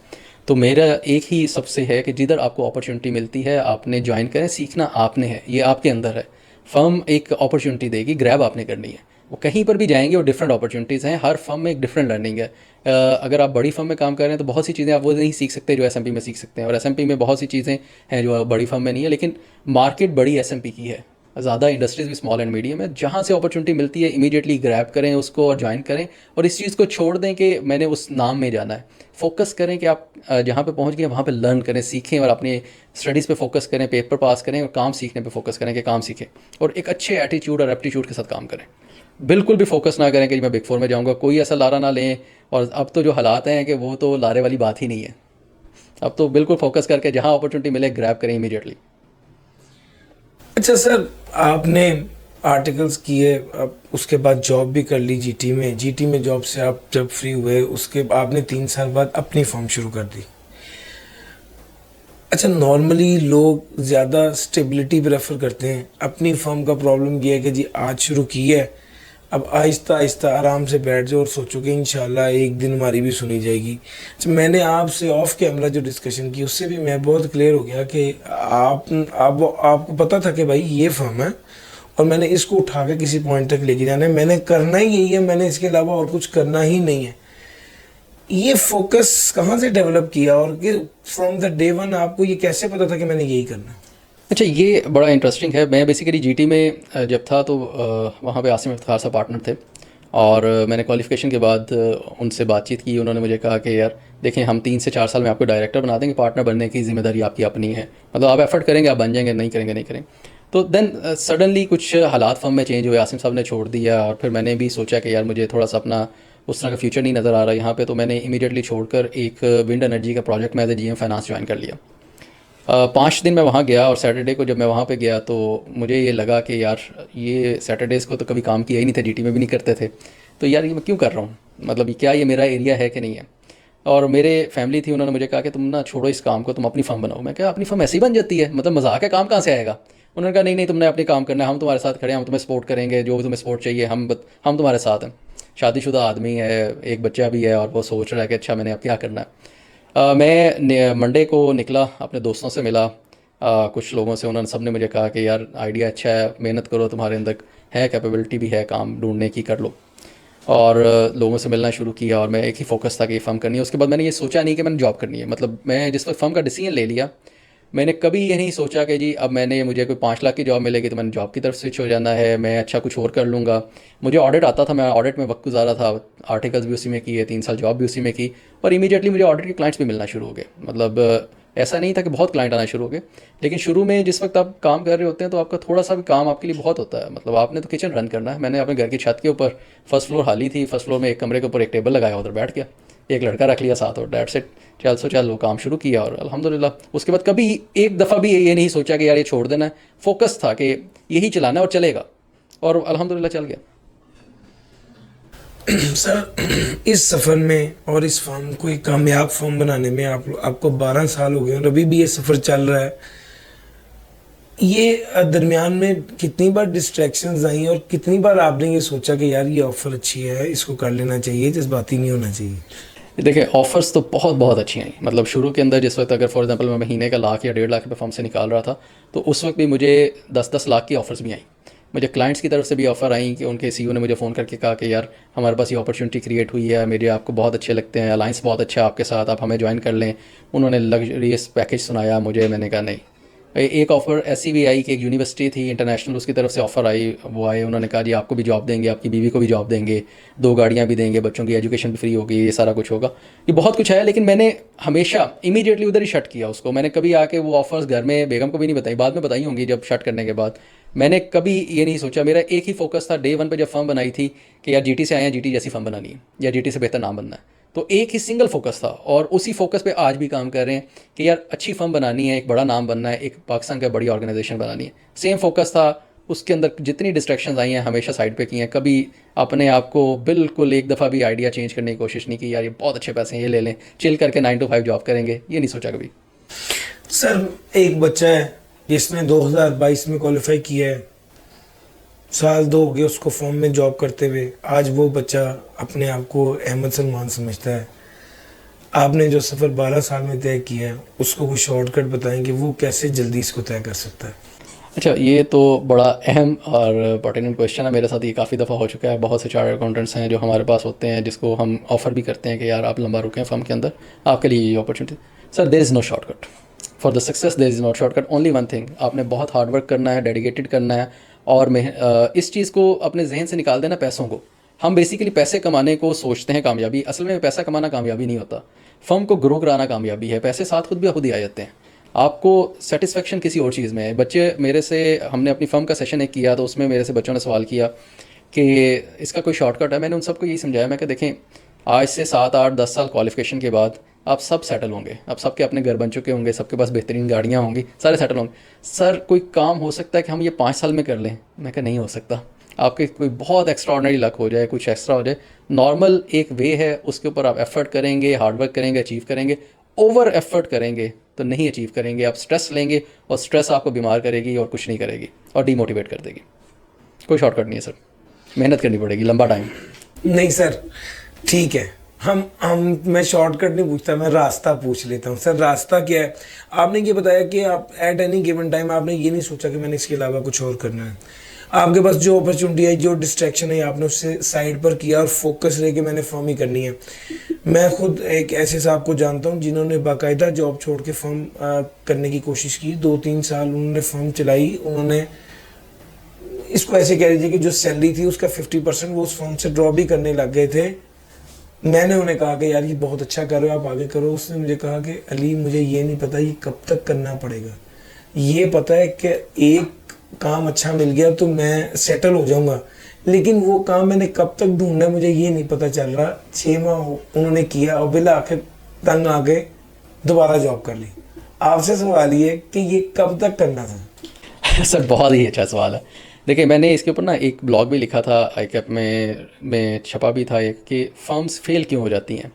तो मेरा एक ही सबसे है कि जिधर आपको अपॉर्चुनिटी मिलती है आपने ज्वाइन करें। सीखना आपने है, ये आपके अंदर है। फर्म एक अपॉर्चुनिटी देगी, ग्रैब आपने करनी है। वो कहीं पर भी जाएंगे और डिफरेंट अपॉर्चुनिटीज़ हैं, हर फर्म में एक डिफरेंट लर्निंग है। अगर आप बड़ी फर्म में काम कर रहे हैं तो बहुत सी चीज़ें आप वो नहीं सीख सकते जो एसएमपी में सीख सकते हैं, और एसएमपी में बहुत सी चीज़ें हैं जो बड़ी फर्म में नहीं है। लेकिन मार्केट बड़ी एसएमपी की है, ज़्यादा इंडस्ट्रीज़ भी स्मॉल एंड मीडियम है। जहाँ से अपॉर्चुनिटी मिलती है इमीडिएटली ग्रैब करें उसको और ज्वाइन करें, और इस चीज़ को छोड़ दें कि मैंने उस नाम में जाना है। फोकस करें कि आप जहाँ पे पहुँच गए वहाँ पे लर्न करें, सीखें और अपनी स्टडीज़ पे फोकस करें, पेपर पास करें और काम सीखने पे फोकस करें कि काम सीखें, और एक अच्छे एटीट्यूड और एप्टीट्यूड के साथ काम करें। बिल्कुल भी फोकस ना करें कि मैं बिग 4 में जाऊँगा, कोई ऐसा लारा ना लें। और अब तो जो हालात हैं कि वो तो लारे वाली बात ही नहीं है। अब तो बिल्कुल फोकस करके जहाँ अपॉर्चुनिटी मिले ग्रैब करें इमीडिएटली। अच्छा सर, आपने आर्टिकल्स किए, अब उसके बाद जॉब भी कर ली जीटी में जॉब से आप जब फ्री हुए उसके आपने 3 साल बाद अपनी फर्म शुरू कर दी। अच्छा, नॉर्मली लोग ज़्यादा स्टेबिलिटी प्रेफर करते हैं। अपनी फर्म का प्रॉब्लम ये है कि जी आज शुरू की है, अब आहिस्ता आहिस्ता आराम से बैठ जाओ और सोचो कि इंशाल्लाह एक दिन हमारी भी सुनी जाएगी। अच्छा, मैंने आपसे ऑफ कैमरा जो डिस्कशन की उससे भी मैं बहुत क्लियर हो गया कि आपको पता था कि भाई ये फर्म है और मैंने इसको उठा के किसी पॉइंट तक लेके जाना है, मैंने करना ही यही है, मैंने इसके अलावा और कुछ करना ही नहीं है। ये फोकस कहाँ से डेवलप किया, और फ्रॉम द डे वन आपको ये कैसे पता था कि मैंने यही करना है? अच्छा, ये बड़ा इंटरेस्टिंग है। मैं बेसिकली जीटी में जब था तो वहाँ पे आसिम इफ्तिखार साहब पार्टनर थे, और मैंने क्वालिफिकेशन के बाद उनसे बातचीत की। उन्होंने मुझे कहा कि यार देखें, हम 3 से 4 साल में आपको डायरेक्टर बना देंगे, पार्टनर बनने की जिम्मेदारी आपकी अपनी है, मतलब आप एफर्ट करेंगे आप बन जाएंगे, नहीं करेंगे नहीं करेंगे। तो देन सडनली कुछ हालात फर्म में चेंज हुए, आसिम साहब ने छोड़ दिया, और फिर मैंने भी सोचा कि यार मुझे थोड़ा सा अपना उस तरह का फ्यूचर नहीं नज़र आ रहा यहाँ पे। तो मैंने इमीडिएटली छोड़कर एक विंड एनर्जी का प्रोजेक्ट में as a GM finance join कर लिया। 5 दिन मैं वहाँ गया, और सैटरडे को जब मैं वहाँ पे गया तो मुझे ये लगा कि यार ये सैटरडेज़ को तो कभी काम किया ही नहीं था, जीटी में भी नहीं करते थे, तो यार ये मैं क्यों कर रहा हूँ, मतलब क्या ये मेरा एरिया है कि नहीं है। और मेरे फैमिली थी, उन्होंने मुझे कहा कि तुम ना छोड़ो इस काम को, तुम अपनी फर्म बनाओ। मैं कहा अपनी फर्म ऐसी बन जाती है, मतलब मजाक है, काम कहाँ से आएगा। उन्होंने कहा नहीं नहीं, तुमने अपनी काम करना है, हम तुम्हारे साथ खड़े हैं, हम तुम्हें सपोर्ट करेंगे, जो भी तुम्हें सपोर्ट चाहिए हम तुम्हारे साथ हैं। शादीशुदा आदमी है, एक बच्चा भी है, और वो सोच रहा है कि अच्छा मैंने अब क्या करना है। मैं मंडे को निकला, अपने दोस्तों से मिला, कुछ लोगों से, उन्होंने सबने मुझे कहा कि यार आइडिया अच्छा है, मेहनत करो, तुम्हारे अंदर है कैपेबिलिटी भी है काम ढूंढने की, कर लो। और लोगों से मिलना शुरू किया और मैं एक ही फोकस था कि ये फ़र्म करनी है। उसके बाद मैंने ये सोचा नहीं कि मैंने जॉब करनी है, मतलब मैं जिस वक्त फ़र्म का डिसीजन ले लिया, मैंने कभी ये नहीं सोचा कि जी अब मुझे कोई 5 लाख की जॉब मिलेगी तो मैंने जॉब की तरफ स्विच हो जाना है, मैं अच्छा कुछ और कर लूँगा। मुझे ऑडिट आता था, मैं ऑडिट में वक्त गुजारा था, आर्टिकल्स भी उसी में किए, 3 साल जॉब भी उसी में की, और इमीडिएटली मुझे ऑडिट के क्लाइंट्स भी मिलना शुरू हो गए। मतलब ऐसा नहीं था कि बहुत क्लाइंट आना शुरू हो गए, लेकिन शुरू में जिस वक्त आप काम कर रहे होते हैं तो आपका थोड़ा सा भी काम आपके लिए बहुत होता है। मतलब आपने तो किचन रन करना है। मैंने अपने घर की छत के ऊपर फर्स्ट फ्लोर हाली थी, फर्स्ट फ्लोर में एक कमरे के ऊपर एक टेबल लगाया, उधर बैठ गया, एक लड़का रख लिया साथ और डेट सेट, चल वो काम शुरू किया और अल्हम्दुलिल्लाह उसके बाद कभी एक दफ़ा भी ये नहीं सोचा कि यार ये छोड़ देना है। फोकस था कि यही चलाना है और चलेगा, और अल्हम्दुलिल्लाह चल गया। सर इस सफ़र में और इस फॉर्म को एक कामयाब फॉर्म बनाने में आपको 12 साल हो गए और अभी भी ये सफ़र चल रहा है। ये दरमियान में कितनी बार डिस्ट्रैक्शंस आई और कितनी बार आपने ये सोचा कि यार ये ऑफ़र अच्छी है, इसको कर लेना चाहिए, जज्बाती नहीं होना चाहिए? देखिए ऑफ़र्स तो बहुत बहुत अच्छी आई। मतलब शुरू के अंदर जिस वक्त अगर फॉर एग्जांपल मैं महीने का लाख या 1.5 लाख रुपये फॉर्म से निकाल रहा था, तो उस वक्त भी मुझे 10-10 लाख की ऑफ़र्स भी आई। मुझे क्लाइंट्स की तरफ से भी ऑफ़र आई कि उनके सीईओ ने मुझे फ़ोन करके कहा कि यार हमारे पास ये अपॉर्चुनिटी क्रिएट हुई है, मेरे आपको बहुत अच्छे लगते हैं, अलाइंस बहुत अच्छा है आपके साथ, आप हमें ज्वाइन कर लें। उन्होंने लग्जरियस पैकेज सुनाया मुझे, मैंने कहा नहीं। एक ऑफ़र ऐसी भी आई कि एक यूनिवर्सिटी थी इंटरनेशनल, उसकी तरफ से ऑफ़र आई, वो आए, उन्होंने कहा जी आपको भी जॉब देंगे, आपकी बीवी को भी जॉब देंगे, 2 गाड़ियाँ भी देंगे, बच्चों की एजुकेशन भी फ्री होगी, ये सारा कुछ होगा। ये बहुत कुछ है, लेकिन मैंने हमेशा इमीडिएटली उधर ही शट किया उसको। मैंने कभी आके वो ऑफ़र्स घर में बेगम को भी नहीं बताई, बाद में बताई होंगी जब शट करने के बाद। मैंने कभी ये नहीं सोचा, मेरा एक ही फोकस था डे 1 पे जब फर्म बनाई थी कि यार जीटी से आए हैं, जीटी जैसी फर्म बनानी है या जीटी से बेहतर नाम बनना है। तो एक ही सिंगल फोकस था और उसी फोकस पे आज भी काम कर रहे हैं कि यार अच्छी फर्म बनानी है, एक बड़ा नाम बनना है, एक पाकिस्तान का बड़ी ऑर्गेनाइजेशन बनानी है। सेम फोकस था, उसके अंदर जितनी डिस्ट्रैक्शंस आई हैं हमेशा साइड पे की हैं। कभी अपने आप को बिल्कुल एक दफ़ा भी आइडिया चेंज करने की कोशिश नहीं की, यार ये बहुत अच्छे पैसे हैं, ये ले लें, चिल करके 9 to 5 जॉब करेंगे, ये नहीं सोचा कभी। सर एक बच्चा है जिसने 2022 में क्वालिफाई किया है, साल 2 हो गए उसको फॉर्म में जॉब करते हुए, आज वो बच्चा अपने आप को अहमद सलमान समझता है। आपने जो सफ़र 12 साल में तय किया है उसको कोई शॉर्टकट बताएं कि वो कैसे जल्दी इसको तय कर सकता है? अच्छा, ये तो बड़ा अहम और पर्टिनेंट क्वेश्चन है। मेरे साथ ये काफ़ी दफ़ा हो चुका है। बहुत से चार्टर्ड अकाउंटेंट्स हैं जो हमारे पास होते हैं, जिसको हम ऑफ़र भी करते हैं कि यार आप लंबा रुकें फर्म के अंदर, आपके लिए ये opportunity. Sir there is no shortcut for the success, there is no shortcut, only one thing, आपने बहुत हार्ड वर्क करना है, डेडिकेटेड करना है, और इस चीज़ को अपने जहन से निकाल देना पैसों को। हम बेसिकली पैसे कमाने को सोचते हैं कामयाबी, असल में पैसा कमाना कामयाबी नहीं होता। फर्म को ग्रो कराना कामयाबी है, पैसे साथ खुद ही आ जाते हैं। आपको सेटिस्फेक्शन किसी और चीज़ में है। बच्चे मेरे से, हमने अपनी फर्म का सेशन एक किया तो उसमें मेरे से बच्चों ने सवाल किया कि इसका कोई शॉर्टकट है। मैंने उन सबको यही समझाया, मैं कि देखें आज से 7-8-10 साल क्वालिफिकेशन के बाद आप सब सेटल होंगे, आप सबके अपने घर बन चुके होंगे, सबके पास बेहतरीन गाड़ियाँ होंगी, सारे सेटल होंगे। सर कोई काम हो सकता है कि हम ये 5 साल में कर लें? मैं कहा नहीं हो सकता। आपके कोई बहुत एक्स्ट्राऑर्डिनरी लक हो जाए, कुछ एक्स्ट्रा हो जाए, नॉर्मल एक वे है, उसके ऊपर आप एफर्ट करेंगे, हार्डवर्क करेंगे, अचीव करेंगे। ओवर एफर्ट करेंगे तो नहीं अचीव करेंगे, आप स्ट्रेस लेंगे और स्ट्रेस आपको बीमार करेगी और कुछ नहीं करेगी और डीमोटिवेट कर देगी। कोई शॉर्टकट नहीं है सर, मेहनत करनी पड़ेगी, लंबा टाइम। नहीं सर, ठीक है, हम मैं शॉर्टकट नहीं पूछता, मैं रास्ता पूछ लेता हूँ। सर रास्ता क्या है? आपने ये बताया कि आप एट एनी गिवन टाइम आपने ये नहीं सोचा कि मैंने इसके अलावा कुछ और करना है। आपके पास जो अपॉर्चुनिटी है, जो डिस्ट्रैक्शन है, आपने उससे साइड पर किया और फोकस रह के मैंने फॉर्म ही करनी है। मैं खुद एक ऐसे साहब को जानता हूँ जिन्होंने बाकायदा जॉब छोड़ के फॉर्म करने की कोशिश की, 2-3 साल उन्होंने फॉर्म चलाई। उन्होंने, इसको ऐसे कह लीजिए कि जो सैलरी थी उसका 50% वो उस फॉर्म से ड्रॉ भी करने लग गए थे। मैंने उन्हें कहा कि यार ये बहुत अच्छा कर रहे हो, आप आगे करो। उसने मुझे कहा कि अली मुझे ये नहीं पता ये कब तक करना पड़ेगा, ये पता है कि एक काम अच्छा मिल गया तो मैं सेटल हो जाऊंगा, लेकिन वो काम मैंने कब तक ढूंढना है मुझे ये नहीं पता चल रहा। 6 माह उन्होंने किया और बिला आखिर तंग आके दोबारा जॉब कर ली। आपसे सवाल ये कि ये कब तक करना था? सर बहुत ही अच्छा सवाल है। देखिए मैंने इसके ऊपर ना एक ब्लॉग भी लिखा था, आईकैप में छपा भी था एक, कि फर्म्स फेल क्यों हो जाती हैं।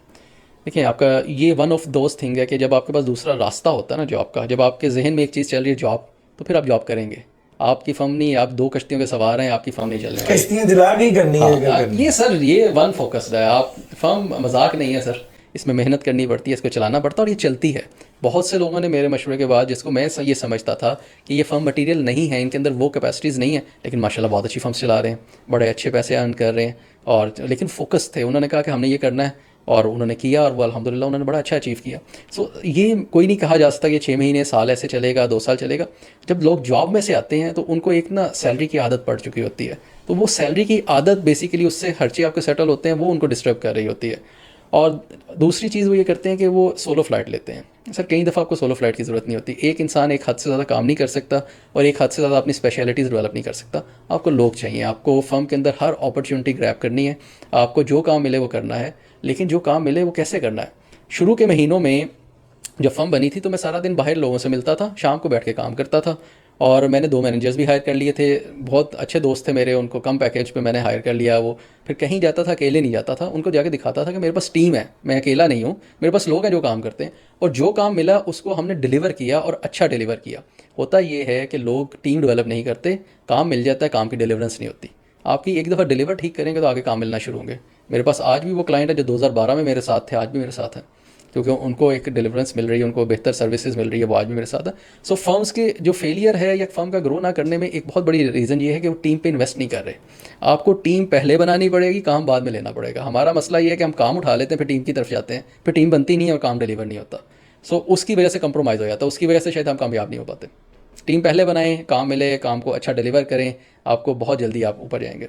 देखिए आपका ये वन ऑफ दोज थिंग है कि जब आपके पास दूसरा रास्ता होता है ना जॉब का, जब आपके जहन में एक चीज़ चल रही है जॉब, तो फिर आप जॉब करेंगे। आपकी फर्म नहीं, आप 2 कश्तियों के सवार हैं, आपकी फर्म नहीं चल रही है। कश्तियां दिला के ही करनी है। ये सर ये वन फोकस्ड है, आप फर्म मजाक नहीं है सर, इसमें मेहनत करनी पड़ती है, इसको चलाना पड़ता है और ये चलती है। बहुत से लोगों ने मेरे मशवरे के बाद, जिसको मैं ये समझता था कि ये फर्म मटेरियल नहीं है, इनके अंदर वो कैपेसिटीज़ नहीं है, लेकिन माशाल्लाह बहुत अच्छी फर्म्स चला रहे हैं, बड़े अच्छे पैसे अर्न कर रहे हैं, और लेकिन फोकस थे, उन्होंने कहा कि हमने ये करना है और उन्होंने किया, और वो अल्हम्दुलिल्लाह उन्होंने बड़ा अच्छा अचीव किया। सो ये कोई नहीं कहा जा सकता कि 6 महीने साल ऐसे चलेगा, 2 साल चलेगा। जब लोग जॉब में से आते हैं तो उनको एक ना सैलरी की आदत पड़ चुकी होती है, तो वो सैलरी की आदत बेसिकली उससे खर्चे आपके सेटल होते हैं, वो उनको डिस्टर्ब कर रही होती है। और दूसरी चीज़ वो ये करते हैं कि वो सोलो फ्लाइट लेते हैं। सर कई दफ़ा आपको सोलो फ्लाइट की ज़रूरत नहीं होती। एक इंसान एक हद से ज़्यादा काम नहीं कर सकता और एक हद से ज़्यादा अपनी स्पेशलिटीज़ डेवलप नहीं कर सकता। आपको लोग चाहिए, आपको फर्म के अंदर हर अपॉर्चुनिटी ग्रैब करनी है, आपको जो काम मिले वो करना है, लेकिन जो काम मिले वो कैसे करना है। शुरू के महीनों में जब फर्म बनी थी तो मैं सारा दिन बाहर लोगों से मिलता था, शाम को बैठ के काम करता था, और मैंने 2 मैनेजर्स भी हायर कर लिए थे, बहुत अच्छे दोस्त थे मेरे, उनको कम पैकेज पे मैंने हायर कर लिया। वो फिर कहीं जाता था अकेले नहीं जाता था, उनको जाके दिखाता था कि मेरे पास टीम है, मैं अकेला नहीं हूँ, मेरे पास लोग हैं जो काम करते हैं, और जो काम मिला उसको हमने डिलीवर किया और अच्छा डिलीवर किया। होता ये है कि लोग टीम डेवलप नहीं करते, काम मिल जाता है, काम की डिलीवरेंस नहीं होती। आपकी एक दफ़ा डिलीवर ठीक करेंगे तो आगे काम मिलना शुरू होंगे। मेरे पास आज भी वो क्लाइंट है जो 2012 में मेरे साथ थे, आज भी मेरे साथ हैं, क्योंकि उनको एक डिलीवरेंस मिल रही है, उनको बेहतर सर्विसेज मिल रही है, वो आज भी मेरे साथ है। सो फर्म्स के जो फेलियर है या फर्म का ग्रो ना करने में एक बहुत बड़ी रीज़न ये है कि वो टीम पे इन्वेस्ट नहीं कर रहे। आपको टीम पहले बनानी पड़ेगी, काम बाद में लेना पड़ेगा। हमारा मसला ये है कि हम काम उठा लेते हैं, फिर टीम की तरफ जाते हैं, फिर टीम बनती नहीं है और काम डिलीवर नहीं होता। सो उसकी वजह से कंप्रोमाइज़ हो जाता है, उसकी वजह से शायद हम कामयाब नहीं हो पाते। टीम पहले बनाएं, काम मिले, काम को अच्छा डिलीवर करें, आपको बहुत जल्दी आप ऊपर जाएंगे।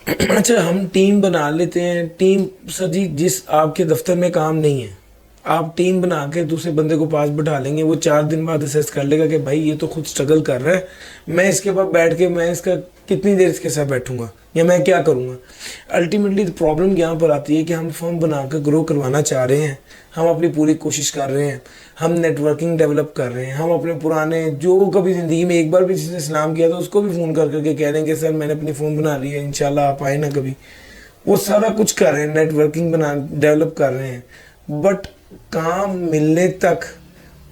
अच्छा, हम टीम बना लेते हैं। टीम सर जी, जिस आपके दफ्तर में काम नहीं है, आप टीम बना के दूसरे बंदे को पास बैठा लेंगे, वो 4 दिन बाद असेस कर लेगा कि भाई ये तो खुद स्ट्रगल कर रहा है, मैं इसके पास बैठ के मैं इसका कितनी देर इसके साथ बैठूंगा या मैं क्या करूंगा। अल्टीमेटली प्रॉब्लम यहाँ पर आती है कि हम फर्म बना कर ग्रो करवाना चाह रहे हैं, हम अपनी पूरी कोशिश कर रहे हैं, हम नेटवर्किंग डेवलप कर रहे हैं, हम अपने पुराने जो कभी ज़िंदगी में एक बार भी जिसने सलाम किया तो उसको भी फ़ोन कर करके कह देंगे सर मैंने अपनी फ़ोन बना ली है, इंशाल्लाह आप आए ना कभी। वो सारा कुछ कर रहे हैं, नेटवर्किंग बना डेवलप कर रहे हैं, बट काम मिलने तक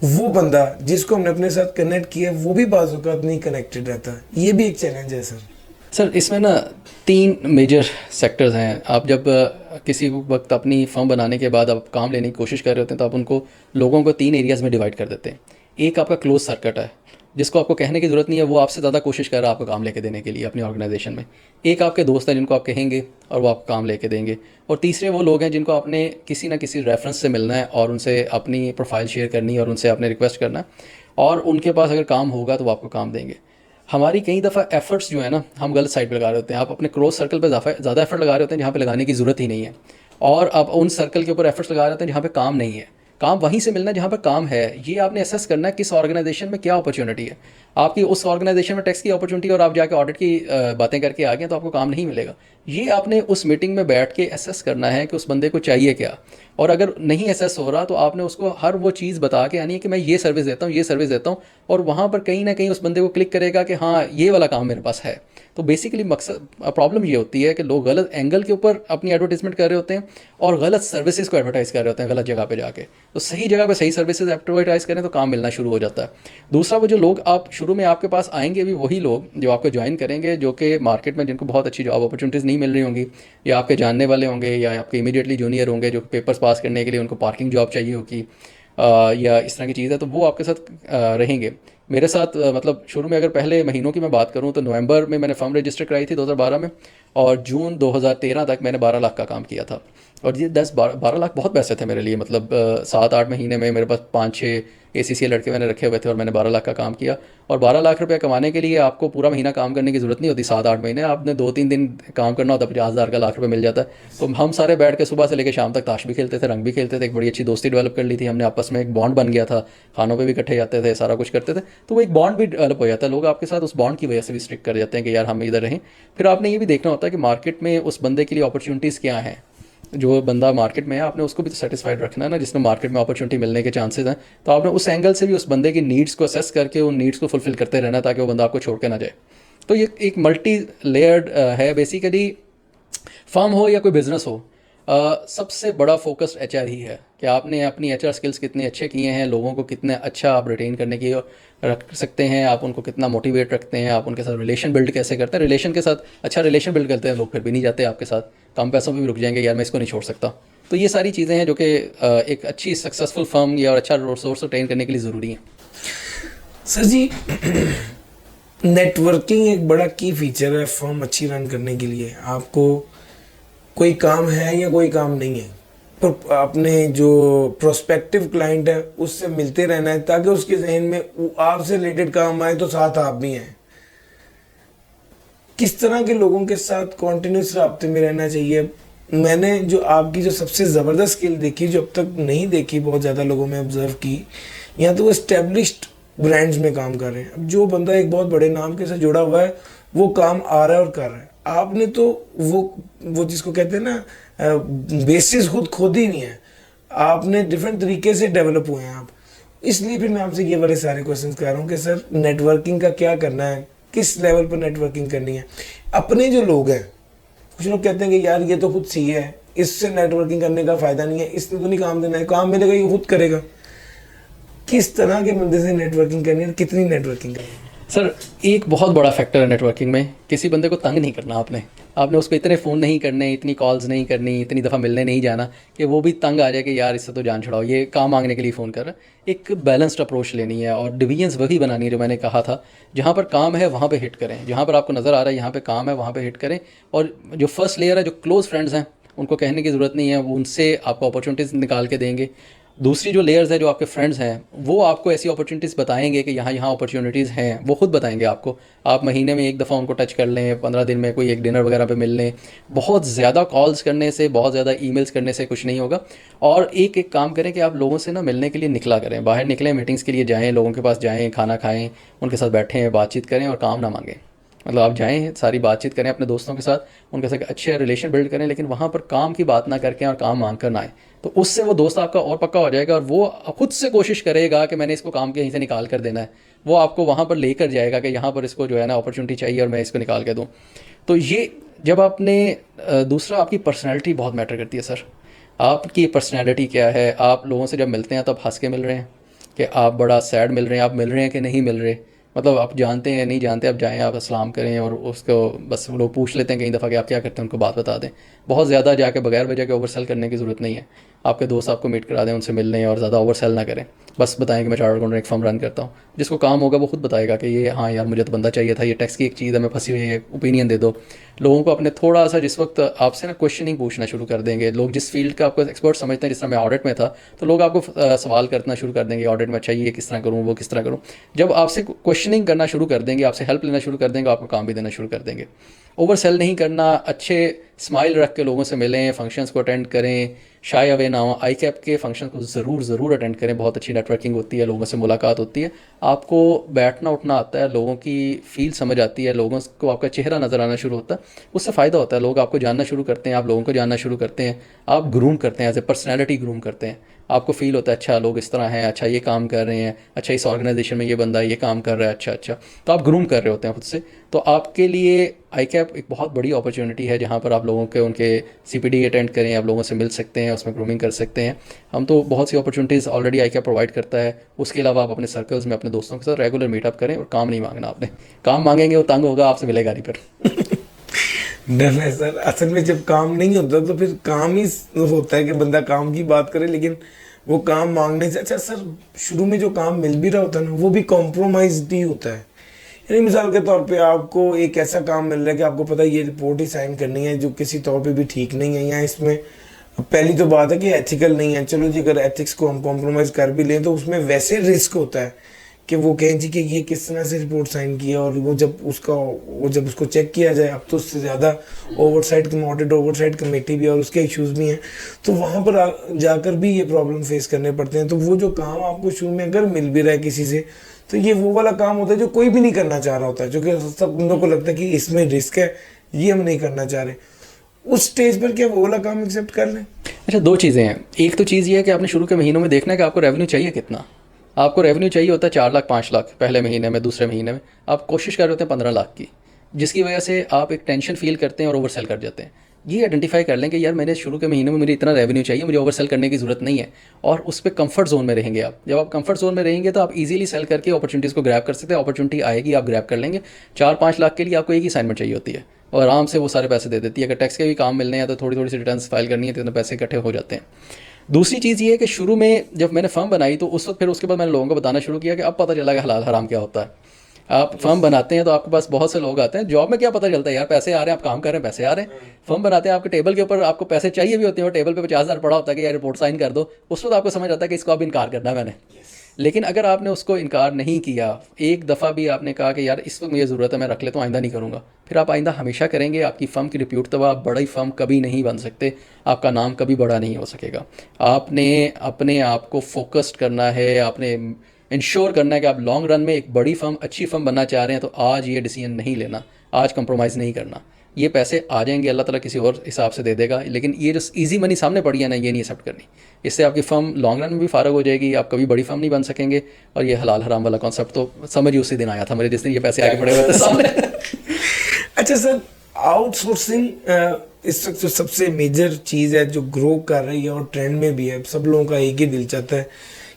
वो बंदा जिसको हमने अपने साथ कनेक्ट किया वो भी बाज़ औक़ात नहीं कनेक्टेड रहता। ये भी एक चैलेंज है सर इसमें ना 3 मेजर सेक्टर्स हैं। आप जब किसी वक्त अपनी फर्म बनाने के बाद आप काम लेने की कोशिश कर रहे होते हैं तो आप उनको लोगों को 3 एरियाज़ में डिवाइड कर देते हैं। एक आपका क्लोज सर्किट है, जिसको आपको कहने की ज़रूरत नहीं है, वो आपसे ज़्यादा कोशिश कर रहा है आपको काम लेके देने के लिए अपनी ऑर्गेनाइजेशन में। एक आपके दोस्त हैं जिनको आप कहेंगे और वो आपको काम लेके देंगे, और तीसरे वो लोग हैं जिनको आपने किसी ना किसी रेफरेंस से मिलना है और उनसे अपनी प्रोफाइल शेयर करनी है और उनसे आपने रिक्वेस्ट करना है, और उनके पास अगर काम होगा तो वो आपको काम देंगे। हमारी कई दफ़ा एफर्ट्स जो है ना, हम गलत साइड पे लगा रहे होते हैं। आप अपने क्लोज सर्कल पे ज़्यादा एफर्ट लगा रहे होते हैं जहाँ पे लगाने की ज़रूरत ही नहीं है, और आप उन सर्कल के ऊपर एफर्ट्स लगा रहे होते हैं जहाँ पे काम नहीं है। काम वहीं से मिलना है जहाँ पर काम है। ये आपने असेस करना है किस ऑर्गेनाइजेशन में क्या अपॉर्चुनिटी है। आपकी उस ऑर्गेनाइजेशन में टैक्स की अपॉर्चुनिटी और आप जाके ऑडिट की बातें करके आ गए तो आपको काम नहीं मिलेगा। ये आपने उस मीटिंग में बैठ के असेस करना है कि उस बंदे को चाहिए क्या, और अगर नहीं असेस हो रहा तो आपने उसको हर वो चीज़ बता के आनी है कि मैं ये सर्विस देता हूँ, ये सर्विस देता हूँ, और वहाँ पर कहीं ना कहीं उस बंदे को क्लिक करेगा कि हाँ ये वाला काम मेरे पास है। तो बेसिकली मकसद प्रॉब्लम ये होती है कि लोग गलत एंगल के ऊपर अपनी एडवर्टाइजमेंट कर रहे होते हैं और गलत सर्विसेज को एडवर्टाइज कर रहे होते हैं गलत जगह पे जाके। तो सही जगह पे सही सर्विसेज एडवर्टाइज करें तो काम मिलना शुरू हो जाता है। दूसरा, वो जो लोग आप शुरू में आपके पास आएंगे भी वही लोग जो आपको ज्वाइन करेंगे, जो कि मार्केट में जिनको बहुत अच्छी जॉब अपॉर्चुनिटीज़ नहीं मिल रही होंगी, या आपके जानने वाले होंगे, या आपके इमीडिएटली जूनियर होंगे जो पेपर्स पास करने के लिए उनको पार्किंग जॉब चाहिए होगी, या इस तरह की चीज़ है, तो वो आपके साथ रहेंगे। मेरे साथ मतलब शुरू में अगर पहले महीनों की मैं बात करूं तो नवंबर में मैंने फर्म रजिस्टर कराई थी 2012 में, और जून 2013 तक मैंने 12 लाख का काम किया था। और ये 10-12 लाख बहुत पैसे थे मेरे लिए। मतलब 7-8 महीने में मेरे पास 5-6 ACCA लड़के मैंने रखे हुए थे और मैंने 12 लाख का काम किया। और 12 लाख रुपया कमाने के लिए आपको पूरा महीना काम करने की ज़रूरत नहीं होती। 7-8 महीने आपने 2-3 दिन काम करना होता, 50,000 का लाख रुपये मिल जाता है। तो हम सारे बैठ के सुबह से लेकर शाम तक ताश भी खेलते थे, रंग भी खेलते थे, एक बड़ी अच्छी दोस्ती डेवलप कर ली थी हमने आपस में, एक बॉन्ड बन गया था, खानों पर भी इकट्ठे जाते थे, सारा कुछ करते थे, तो वो एक बॉन्ड भी डेवलप हो जाता है। लोग आपके साथ उस बॉन्ड की वजह से भी स्ट्रिक्ट कर जाते हैं कि यार हम इधर रहें। फिर आपने ये भी देखना होता है कि मार्केट में उस बंदे के लिए अपॉर्चुनिटीज़ क्या हैं। जो बंदा मार्केट में है आपने उसको भी तो सेटिस्फाइड रखना है ना, जिसमें मार्केट में अपॉर्चुनिटी मिलने के चांसेस हैं। तो आपने उस एंगल से भी उस बंदे की नीड्स को असेस करके उन नीड्स को फुलफिल करते रहना ताकि वो बंदा आपको छोड़ के ना जाए। तो ये एक मल्टी लेयर्ड है बेसिकली। फर्म हो या कोई बिजनेस हो, सबसे बड़ा फोकस HR ही है कि आपने अपनी HR स्किल्स कितने अच्छे किए हैं, लोगों को कितने अच्छा आप रिटेन करने की रख सकते हैं, आप उनको कितना मोटिवेट रखते हैं, आप उनके साथ रिलेशन बिल्ड कैसे करते हैं। रिलेशन के साथ अच्छा रिलेशन बिल्ड करते हैं लोग, फिर भी नहीं जाते आपके साथ, कम पैसों में भी रुक जाएंगे, यार मैं इसको नहीं छोड़ सकता, तो ये सारी चीज़ें हैं जो कि एक अच्छी सक्सेसफुल फर्म या और अच्छा सोर्स ट्रेन करने के लिए ज़रूरी है। सर जी, नेटवर्किंग एक बड़ा की फीचर है फर्म अच्छी रन करने के लिए। आपको कोई काम है या कोई काम नहीं है, पर अपने जो प्रोस्पेक्टिव क्लाइंट है उससे मिलते रहना है, ताकि उसके जहन में आपसे रिलेटेड काम आए तो साथ आप भी हैं। किस तरह के लोगों के साथ कॉन्टिन्यूस राब्ते में रहना चाहिए? मैंने जो आपकी जो सबसे ज़बरदस्त स्किल देखी, जो अब तक नहीं देखी बहुत ज़्यादा लोगों में ऑब्जर्व की, या तो वो एस्टेब्लिश्ड ब्रांड्स में काम कर रहे हैं। अब जो बंदा एक बहुत बड़े नाम के साथ जुड़ा हुआ है वो काम आ रहा है और कर रहा है। आपने तो वो जिसको कहते हैं ना, बेसिस खुद खोद ही नहीं है, आपने डिफरेंट तरीके से डेवलप हुए हैं आप। इसलिए फिर मैं आपसे ये बड़े सारे क्वेश्चंस कर रहा हूँ कि सर नेटवर्किंग का क्या करना है, किस लेवल पर नेटवर्किंग करनी है। अपने जो लोग हैं, कुछ लोग कहते हैं कि यार ये तो खुद सही है, इससे नेटवर्किंग करने का फायदा नहीं है, इसने तो नहीं काम देना है, काम मिलेगा ये खुद करेगा। किस तरह के बंदे से नेटवर्किंग करनी है, कितनी नेटवर्किंग करनी है? सर एक बहुत बड़ा फैक्टर है नेटवर्किंग में, किसी बंदे को तंग नहीं करना। आपने उसको इतने फ़ोन नहीं करने, इतनी कॉल्स नहीं करनी, इतनी दफ़ा मिलने नहीं जाना कि वो भी तंग आ जाए कि यार इससे तो जान छुड़ाओ, ये काम मांगने के लिए फ़ोन कर रहा है। एक बैलेंस्ड अप्रोच लेनी है और डिवीजन्स वही बनानी है जो मैंने कहा था। जहाँ पर काम है वहाँ पे हिट करें, जहाँ पर आपको नज़र आ रहा है यहाँ पे काम है वहाँ पे हिट करें। और जो फर्स्ट लेयर है, जो क्लोज़ फ्रेंड्स हैं, उनको कहने की ज़रूरत नहीं है, वो उनसे आपको अपॉर्चुनिटीज़ निकाल के देंगे। दूसरी जो लेयर्स है, जो आपके फ्रेंड्स हैं, वो आपको ऐसी अपॉर्चुनिटीज़ बताएंगे कि यहाँ यहाँ अपॉर्चुनिटीज़ हैं, वो खुद बताएंगे आपको। आप महीने में एक दफ़ा उनको टच कर लें, 15 दिन में कोई एक डिनर वगैरह पे मिल लें। बहुत ज़्यादा कॉल्स करने से, बहुत ज़्यादा ईमेल्स करने से कुछ नहीं होगा। और एक एक काम करें कि आप लोगों से ना मिलने के लिए निकला करें, बाहर निकलें, मीटिंग्स के लिए जाएँ, लोगों के पास जाएँ, खाना खाएँ, उनके साथ बैठें, बातचीत करें और काम ना मांगें। मतलब आप जाएँ, सारी बातचीत करें अपने दोस्तों के साथ, उनके साथ अच्छे रिलेशन बिल्ड करें, लेकिन वहाँ पर काम की बात ना करके और काम मांग कर ना आए। तो उससे वो दोस्त आपका और पक्का हो जाएगा और वो खुद से कोशिश करेगा कि मैंने इसको काम के यहीं से निकाल कर देना है। वो आपको वहाँ पर लेकर जाएगा कि यहाँ पर इसको जो है ना अपॉर्चुनिटी चाहिए और मैं इसको निकाल के दूँ। तो ये जब आपने दूसरा, आपकी पर्सनैलिटी बहुत मैटर करती है सर। आपकी पर्सनैलिटी क्या है? आप लोगों से जब मिलते हैं तब हंस के मिल रहे हैं कि आप बड़ा सैड मिल रहे हैं, आप मिल रहे हैं कि नहीं मिल रहे, मतलब आप जानते हैं नहीं जानते, आप जाएँ, आप अस्सलाम करें और उसको बस लोग पूछ लेते हैं कई दफ़ा कि आप क्या करते हैं, उनको बात बता दें। बहुत ज़्यादा जाके बगैर वजह के ओवर सेल करने की ज़रूरत नहीं है। आपके दोस्त आपको मीट करा दें, उनसे मिल लें और ज़्यादा ओवर सेल ना करें। बस बताएं कि मैं चार्टर्ड अकाउंटेंट एक फर्म रन करता हूँ। जिसको काम होगा वो खुद बताएगा कि ये हाँ यार मुझे तो बंदा चाहिए था, ये टैक्स की एक चीज़ है, मैं फंसी हुई है, ओपिनियन दे दो। लोगों को अपने थोड़ा सा जिस वक्त आपसे ना क्वेश्चनिंग पूछना शुरू कर देंगे, लोग जिस फील्ड का आपको एक्सपर्ट समझते हैं, जिस तरह मैं ऑडिट में था, तो लोग आपको सवाल करना शुरू कर देंगे ऑडिट में, अच्छा ये किस तरह करूँ, वो किस तरह करूँ। जब आपसे क्वेश्चनिंग करना शुरू कर देंगे, आपसे हेल्प लेना शुरू कर देंगे, आपको काम भी देना शुरू कर देंगे। ओवर सेल नहीं करना, अच्छे स्माइल रख के लोगों से मिलें, फंक्शंस को अटेंड करें, शाय अवे ना हो। आई कैप के फंक्शन को ज़रूर अटेंड करें, बहुत अच्छी नेटवर्किंग होती है, लोगों से मुलाकात होती है, आपको बैठना उठना आता है, लोगों की फील समझ आती है, लोगों को आपका चेहरा नज़र आना शुरू होता है, उससे फ़ायदा होता है। लोग आपको जानना शुरू करते हैं, आप लोगों को जानना शुरू करते हैं, आप ग्रूम करते हैं, एज ए पर्सनैलिटी ग्रूम करते हैं। आपको फील होता है अच्छा लोग इस तरह हैं, अच्छा ये काम कर रहे हैं, अच्छा इस ऑर्गेनाइजेशन में ये बंदा ये काम कर रहा है, अच्छा। तो आप ग्रूम कर रहे होते हैं खुद से। तो आपके लिए आई कैप एक बहुत बड़ी अपॉर्चुनिटी है, जहाँ पर आप लोगों के उनके CPD अटेंड करें, आप लोगों से मिल सकते हैं, उसमें ग्रूमिंग कर सकते हैं। हम तो बहुत सी opportunities already I cap provide करता है। उसके अलावा आप अपने सर्कल्स में अपने दोस्तों के साथ रेगुलर मीटअप करें और काम नहीं मांगना आपने। काम मांगेंगे वो तंग होगा, आपसे मिलेगा नहीं फिर। डर है सर, असल में जब काम नहीं होता तो फिर काम ही होता है कि बंदा काम की बात करे, लेकिन वो काम मांगने से अच्छा सर, शुरू में जो काम मिल भी रहा होता है ना, वो भी कॉम्प्रोमाइज ही होता है। यानी मिसाल के तौर पे आपको एक ऐसा काम मिल रहा है कि आपको पता है ये रिपोर्ट ही साइन करनी है, जो किसी तौर पे भी ठीक नहीं है, या इसमें पहली तो बात है कि एथिकल नहीं है। चलो जी, अगर एथिक्स को हम कॉम्प्रोमाइज़ कर भी लें तो उसमें वैसे रिस्क होता है कि वो कहें जी कि ये किस तरह से रिपोर्ट साइन किया, और वो जब उसको चेक किया जाए, अब तो उससे ज़्यादा ऑडिट ओवरसाइट कमेटी भी और उसके इश्यूज़ भी हैं, तो वहाँ पर जाकर भी ये प्रॉब्लम फेस करने पड़ते हैं। तो वो जो काम आपको शुरू में अगर मिल भी रहा है किसी से, तो ये वो वाला काम होता है जो कोई भी नहीं करना चाह रहा होता है, जो कि सब बंदों को लगता है कि इसमें रिस्क है, ये हम नहीं करना चाह रहे। उस स्टेज पर क्या वो वाला काम एक्सेप्ट कर लें? अच्छा, दो चीज़ें हैं। एक तो चीज़ ये है कि आपने शुरू के महीनों में देखना है कि आपको रेवेन्यू चाहिए कितना। आपको रेवेन्यू चाहिए होता है 4 लाख 5 लाख पहले महीने में, दूसरे महीने में आप कोशिश कर रहे होते हैं 15 लाख की, जिसकी वजह से आप एक टेंशन फील करते हैं और ओवर सेल कर जाते हैं। ये आइडेंटिफाई कर लें कि यार मैंने शुरू के महीने में मुझे इतना रेवेन्यू चाहिए, मुझे ओवर सेल करने की ज़रूरत नहीं है, और उस पर कंफर्ट जोन में रहेंगे आप। जब आप कंफर्ट जोन में रहेंगे तो आप इजीली सेल करके अपॉर्चुनिटीज़ को ग्रैब कर सकते हैं। अपॉर्चुनिटी आएगी, आप ग्रैब कर लेंगे। 4-5 लाख के लिए आपको एक ही असाइनमेंट चाहिए होती है, और आराम से वो सारे पैसे दे देती है। अगर टैक्स के भी काम मिलने हैं तो थोड़ी थोड़ी सी रिटर्न फाइल करनी है तो इतने पैसे इकट्ठे हो जाते हैं। दूसरी चीज़ ये है कि शुरू में जब मैंने फर्म बनाई तो उस वक्त फिर उसके बाद मैंने लोगों को बताना शुरू किया कि अब पता चला कि हलाल हराम क्या होता है। आप फर्म बनाते हैं तो आपके पास बहुत से लोग आते हैं, जॉब में क्या पता चलता है यार, पैसे आ रहे हैं, आप काम कर रहे हैं, पैसे आ रहे हैं। फर्म बनाते हैं, आपके टेबल के ऊपर आपको पैसे चाहिए भी होते हैं और टेबल पे 50,000 पड़ा होता है कि यार रिपोर्ट साइन कर दो। उस वक्त आपको समझ आता है कि इसको अब इनकार करना है मैंने। लेकिन अगर आपने उसको इनकार नहीं किया, एक दफ़ा भी आपने कहा कि यार इस वक्त मुझे ज़रूरत है, मैं रख लेता हूँ, आइंदा नहीं करूँगा, फिर आप आइंदा हमेशा करेंगे। आपकी फ़र्म की रिप्यूट तो आप बड़ी फ़र्म कभी नहीं बन सकते, आपका नाम कभी बड़ा नहीं हो सकेगा। आपने अपने आप को फोकस्ड करना है, आपने इंश्योर करना है कि आप लॉन्ग रन में एक बड़ी फ़र्म, अच्छी फ़र्म बनना चाह रहे हैं, तो आज ये डिसीजन नहीं लेना, आज कंप्रोमाइज़ नहीं करना। ये पैसे आ जाएंगे, अल्लाह ताला किसी और हिसाब से दे देगा, लेकिन ये जो इजी मनी सामने पड़ी है ना, ये नहीं एक्सेप्ट करनी। इससे आपकी फ़र्म लॉन्ग रन में भी फारग हो जाएगी, आप कभी बड़ी फ़र्म नहीं बन सकेंगे। और ये हलाल हराम वाला कॉन्सेप्ट तो समझ ही उसी दिन आया था मेरे, जिस दिन ये पैसे आगे पड़े हुए थे सामने। अच्छा सर, आउटसोर्सिंग इस वक्त जो सबसे मेजर चीज़ है जो ग्रो कर रही है और ट्रेंड में भी है, सब लोगों का एक ही दिल चाहता है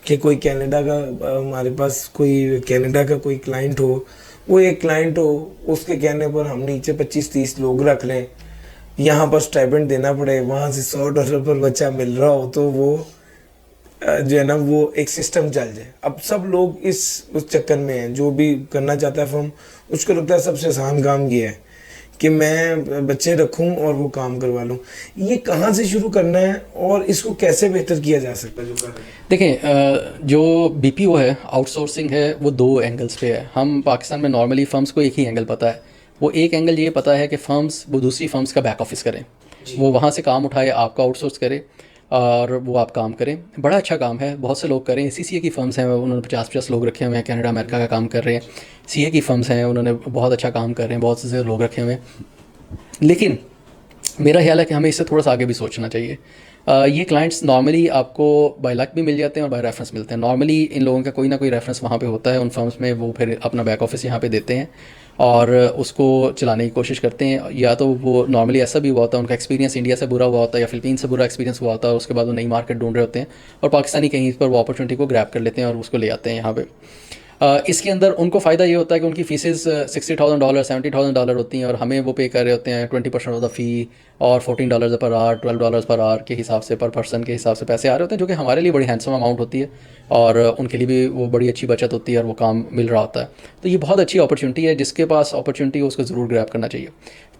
कि कोई कनाडा का हमारे पास कोई कनाडा का कोई क्लाइंट हो, वो एक क्लाइंट हो, उसके कहने पर हम नीचे 25-30 लोग रख लें, यहाँ पर स्टाइपेंड देना पड़े, वहाँ से $100 पर बच्चा मिल रहा हो, तो वो जो है ना वो एक सिस्टम चल जाए। अब सब लोग उस चक्कर में हैं, जो भी करना चाहता है फर्म, उसको लगता है सबसे आसान काम ये है कि मैं बच्चे रखूं और वो काम करवा लूं। ये कहाँ से शुरू करना है और इसको कैसे बेहतर किया जा सकता है जो कर रहे हैं? देखें, जो बीपीओ है, आउटसोर्सिंग है, वो दो एंगल्स पे है। हम पाकिस्तान में नॉर्मली फ़र्म्स को एक ही एंगल पता है। वो एक एंगल ये पता है कि फ़र्म्स वो दूसरी फ़र्म्स का बैक ऑफिस करें, वो वहाँ से काम उठाए, आपका आउटसोर्स करे और वो आप काम करें। बड़ा अच्छा काम है, बहुत से लोग करें। सीसीए की फ़र्म्स हैं, उन्होंने 50-50 लोग रखे हुए हैं, कनाडा अमेरिका का काम कर रहे हैं। सीए की फ़र्म्स हैं, उन्होंने बहुत अच्छा काम कर रहे हैं, बहुत से लोग रखे हुए हैं। लेकिन मेरा ख्याल है कि हमें इससे थोड़ा सा आगे भी सोचना चाहिए। ये क्लाइंट्स नॉर्मली आपको बाय लक भी मिल जाते हैं और बाय रेफरेंस मिलते हैं। नॉर्मली इन लोगों का कोई ना कोई रेफरेंस वहाँ पे होता है उन फर्म्स में, वो फिर अपना बैक ऑफिस यहाँ पे देते हैं और उसको चलाने की कोशिश करते हैं। या तो वो नॉर्मली ऐसा भी हुआ होता है, उनका एक्सपीरियंस इंडिया से बुरा हुआ होता है या फिलीपीन से बुरा एक्सपीरियंस हुआ होता है, उसके बाद वो नई मार्केट ढूंढ रहे होते हैं और पाकिस्तानी कहीं पर वो अपॉर्चुनिटी को ग्रैब कर लेते हैं और उसको ले आते हैं यहाँ पे। इसके अंदर उनको फ़ायदा ये होता है कि उनकी फ़ीसेस $60,000 $70,000 होती हैं और हमें वो पे कर रहे होते हैं 20% ऑफ द फ़ी और $14 पर आवर, $12 पर आवर के हिसाब से, पर पर्सन के हिसाब से पैसे आ रहे होते हैं, जो कि हमारे लिए बड़ी हैंडसम अमाउंट होती है और उनके लिए भी वो बड़ी अच्छी बचत होती है और वो काम मिल रहा होता है। तो ये बहुत अच्छी अपॉर्चुनिटी है, जिसके पास अपॉर्चुनिटी हो उसको ज़रूर ग्रैब करना चाहिए।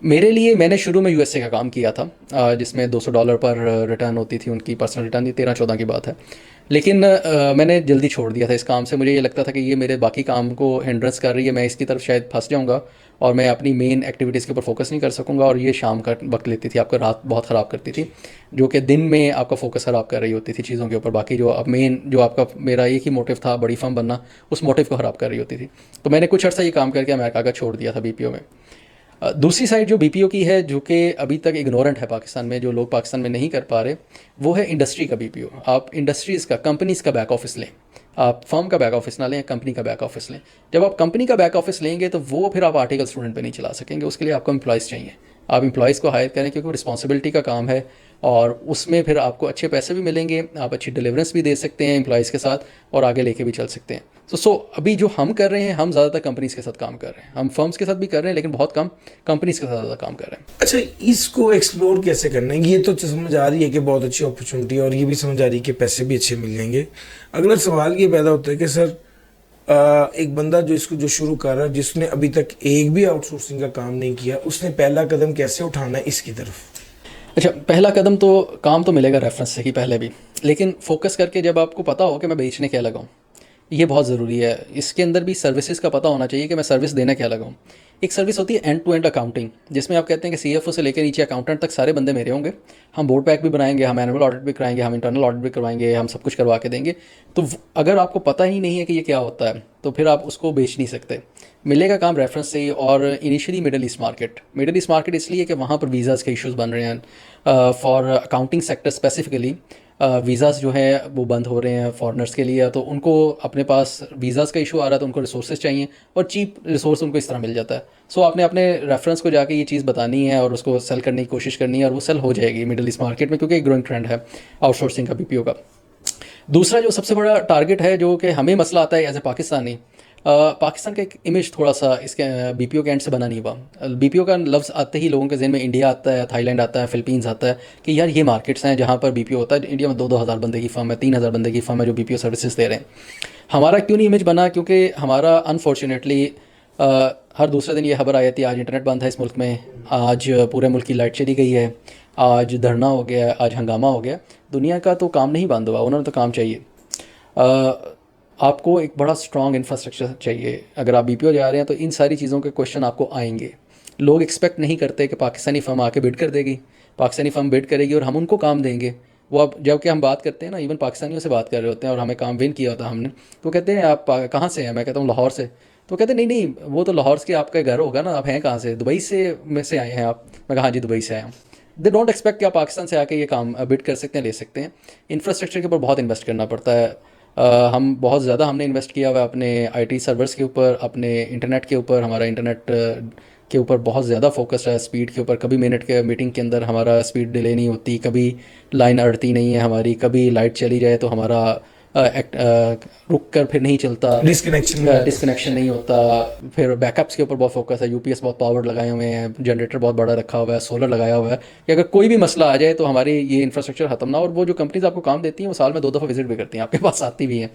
मेरे लिए, मैंने शुरू में यूएसए का काम किया था, जिसमें $200 पर रिटर्न होती थी उनकी, पर्सनल रिटर्न थी, 13-14 की बात है। लेकिन मैंने जल्दी छोड़ दिया था इस काम से। मुझे ये लगता था कि ये मेरे बाकी काम को हिंड्रेंस कर रही है, मैं इसकी तरफ शायद फंस जाऊंगा और मैं अपनी मेन एक्टिविटीज़ के ऊपर फोकस नहीं कर सकूंगा। और ये शाम का वक्त लेती थी, आपका रात बहुत ख़राब करती थी, जो कि दिन में आपका फोकस ख़राब कर रही होती थी चीज़ों के ऊपर। बाकी जो अब मेन जो आपका, मेरा एक ही मोटिव था बड़ी फर्म बनना, उस मोटिव को ख़राब कर रही होती थी। तो मैंने कुछ अर्सा ये काम करके अमेरिका का छोड़ दिया था बीपीओ में। दूसरी साइड जो बीपीओ की है, जो कि अभी तक इग्नोरेंट है पाकिस्तान में, जो लोग पाकिस्तान में नहीं कर पा रहे, वो है इंडस्ट्री का बीपीओ। आप इंडस्ट्रीज़ का, कंपनीज़ का बैक ऑफिस लें, आप फर्म का बैक ऑफिस ना लें, कंपनी का बैक ऑफिस लें। जब आप कंपनी का बैक ऑफिस लेंगे तो वो फिर आप आर्टिकल स्टूडेंट पे नहीं चला सकेंगे, उसके लिए आपको एम्प्लॉयज़ चाहिए। आप एम्प्लॉयज़ को हायर करें क्योंकि रिस्पॉन्सिबिलिटी का काम है और उसमें फिर आपको अच्छे पैसे भी मिलेंगे, आप अच्छी डिलीवरेंस भी दे सकते हैं एम्प्लॉयज़ के साथ और आगे लेके भी चल सकते हैं। सो अभी जो हम कर रहे हैं, हम ज़्यादातर कंपनीज़ के साथ काम कर रहे हैं। हम फर्म्स के साथ भी कर रहे हैं लेकिन बहुत कम कंपनीज़ के साथ ज़्यादा काम कर रहे हैं। अच्छा, इसको एक्सप्लोर कैसे करना है? ये तो समझ आ रही है कि बहुत अच्छी अपॉर्चुनिटी है और ये भी समझ आ रही है कि पैसे भी अच्छे मिल जाएंगे। अगला सवाल ये पैदा होता है कि सर, एक बंदा जो इसको जो शुरू कर रहा है, जिसने अभी तक एक भी आउटसोर्सिंग का काम नहीं किया, उसने पहला कदम कैसे उठाना है इसकी तरफ? अच्छा, पहला कदम तो काम तो मिलेगा रेफरेंस से ही पहले भी, लेकिन फोकस करके जब आपको पता हो कि मैं बेचने क्या लगाऊँ, ये बहुत ज़रूरी है। इसके अंदर भी सर्विसेज का पता होना चाहिए कि मैं सर्विस देने क्या लगाऊँ। एक सर्विस होती है एंड टू एंड अकाउंटिंग, जिसमें आप कहते हैं कि सीएफओ से लेकर नीचे अकाउंटेंट तक सारे बंदे मेरे होंगे। हम बोर्ड पैक भी बनाएंगे, हम एनुअल ऑडिट भी कराएंगे, हम इंटरनल ऑडिट भी करवाएंगे, हम सब कुछ करवा के देंगे। तो अगर आपको पता ही नहीं है कि ये क्या होता है तो फिर आप उसको बेच नहीं सकते। मिलेगा काम रेफरेंस से ही। और इनिशियली मिडल ईस्ट मार्केट इसलिए कि वहाँ पर वीज़ाज़ के इश्यूज़ बन रहे हैं for accounting sector specifically. Visas जो है वो बंद हो रहे हैं फॉरेनर्स के लिए, तो उनको अपने पास वीज़ाज़ का इशू आ रहा है, तो उनको रिसोर्सेज चाहिए और चीप रिसोर्स उनको इस तरह मिल जाता है। सो आपने अपने रेफरेंस को जाके ये चीज़ बतानी है और उसको सेल करने की कोशिश करनी है और वो सेल हो जाएगी मिडल ईस्ट मार्केट में, क्योंकि एक ग्रोइंग ट्रेंड है आउटसोर्सिंग का, बीपीओ का। दूसरा जो सबसे बड़ा टारगेट है, जो कि हमें मसला आता है एज ए पाकिस्तानी, पाकिस्तान का एक इमेज थोड़ा सा इसके बीपीओ के एंड से बना नहीं हुआ। बीपीओ का लफ्ज़ आते ही लोगों के जहन में इंडिया आता है, थाईलैंड आता है, फिलीपींस आता है कि यार ये मार्केट्स हैं जहाँ पर बीपीओ होता है। इंडिया में 2-2 हज़ार बंदे की फर्म है, 3 हज़ार बंदे की फर्म है जो बीपीओ सर्विसेज दे रहे हैं। हमारा क्यों नहीं इमेज बना? क्योंकि हमारा अनफॉर्चुनेटली हर दूसरे दिन ये खबर आई थी आज इंटरनेट बंद है इस मुल्क में, आज पूरे मुल्क की लाइट चली गई है, आज धरना हो गया, आज हंगामा हो गया। दुनिया का तो काम नहीं बंद हुआ, उन्होंने तो काम चाहिए। आपको एक बड़ा स्ट्रॉन्ग इंफ्रास्ट्रक्चर चाहिए। अगर आप बीपीओ जा रहे हैं तो इन सारी चीज़ों के क्वेश्चन आपको आएंगे। लोग एक्सपेक्ट नहीं करते कि पाकिस्तानी फर्म आके बिड कर देगी, पाकिस्तानी फर्म बिड करेगी और हम उनको काम देंगे। वो अब जब कि हम बात करते हैं ना, इवन पाकिस्तानियों से बात कर रहे होते हैं और हमें काम विन किया होता हमने, तो कहते हैं आप कहाँ से हैं? मैं कहता हूँ लाहौर से। तो कहते नहीं नहीं, वो तो लाहौर के आपका घर होगा ना, आप हैं कहाँ से? दुबई से में से आए हैं आप? मैं कहा हाँ जी दुबई से आया हूँ। दे डोंट एक्सपेक्ट कि आप पाकिस्तान से आके ये काम बिड कर सकते हैं, ले सकते हैं। इंफ्रास्ट्रक्चर के ऊपर बहुत इन्वेस्ट करना पड़ता है। हम बहुत ज़्यादा हमने इन्वेस्ट किया हुआ है अपने आईटी सर्वर्स के ऊपर, अपने इंटरनेट के ऊपर। हमारा इंटरनेट के ऊपर बहुत ज़्यादा फोकस है, स्पीड के ऊपर। कभी मिनट के मीटिंग के अंदर हमारा स्पीड डिले नहीं होती, कभी लाइन अड़ती नहीं है हमारी, कभी लाइट चली जाए तो हमारा रुक कर फिर नहीं चलता, डिस्कनेक्शन नहीं होता। फिर बैकअप्स के ऊपर बहुत फोकस है, यूपीएस बहुत पावर लगाए हुए हैं, जनरेटर बहुत बड़ा रखा हुआ है, सोलर लगाया हुआ है कि अगर कोई भी मसला आ जाए तो हमारी ये इंफ्रास्ट्रक्चर ख़त्म ना। और वो जो कंपनीज आपको काम देती हैं वो साल में 2 दफ़ा विजिट भी करती हैं, आपके पास आती भी हैं।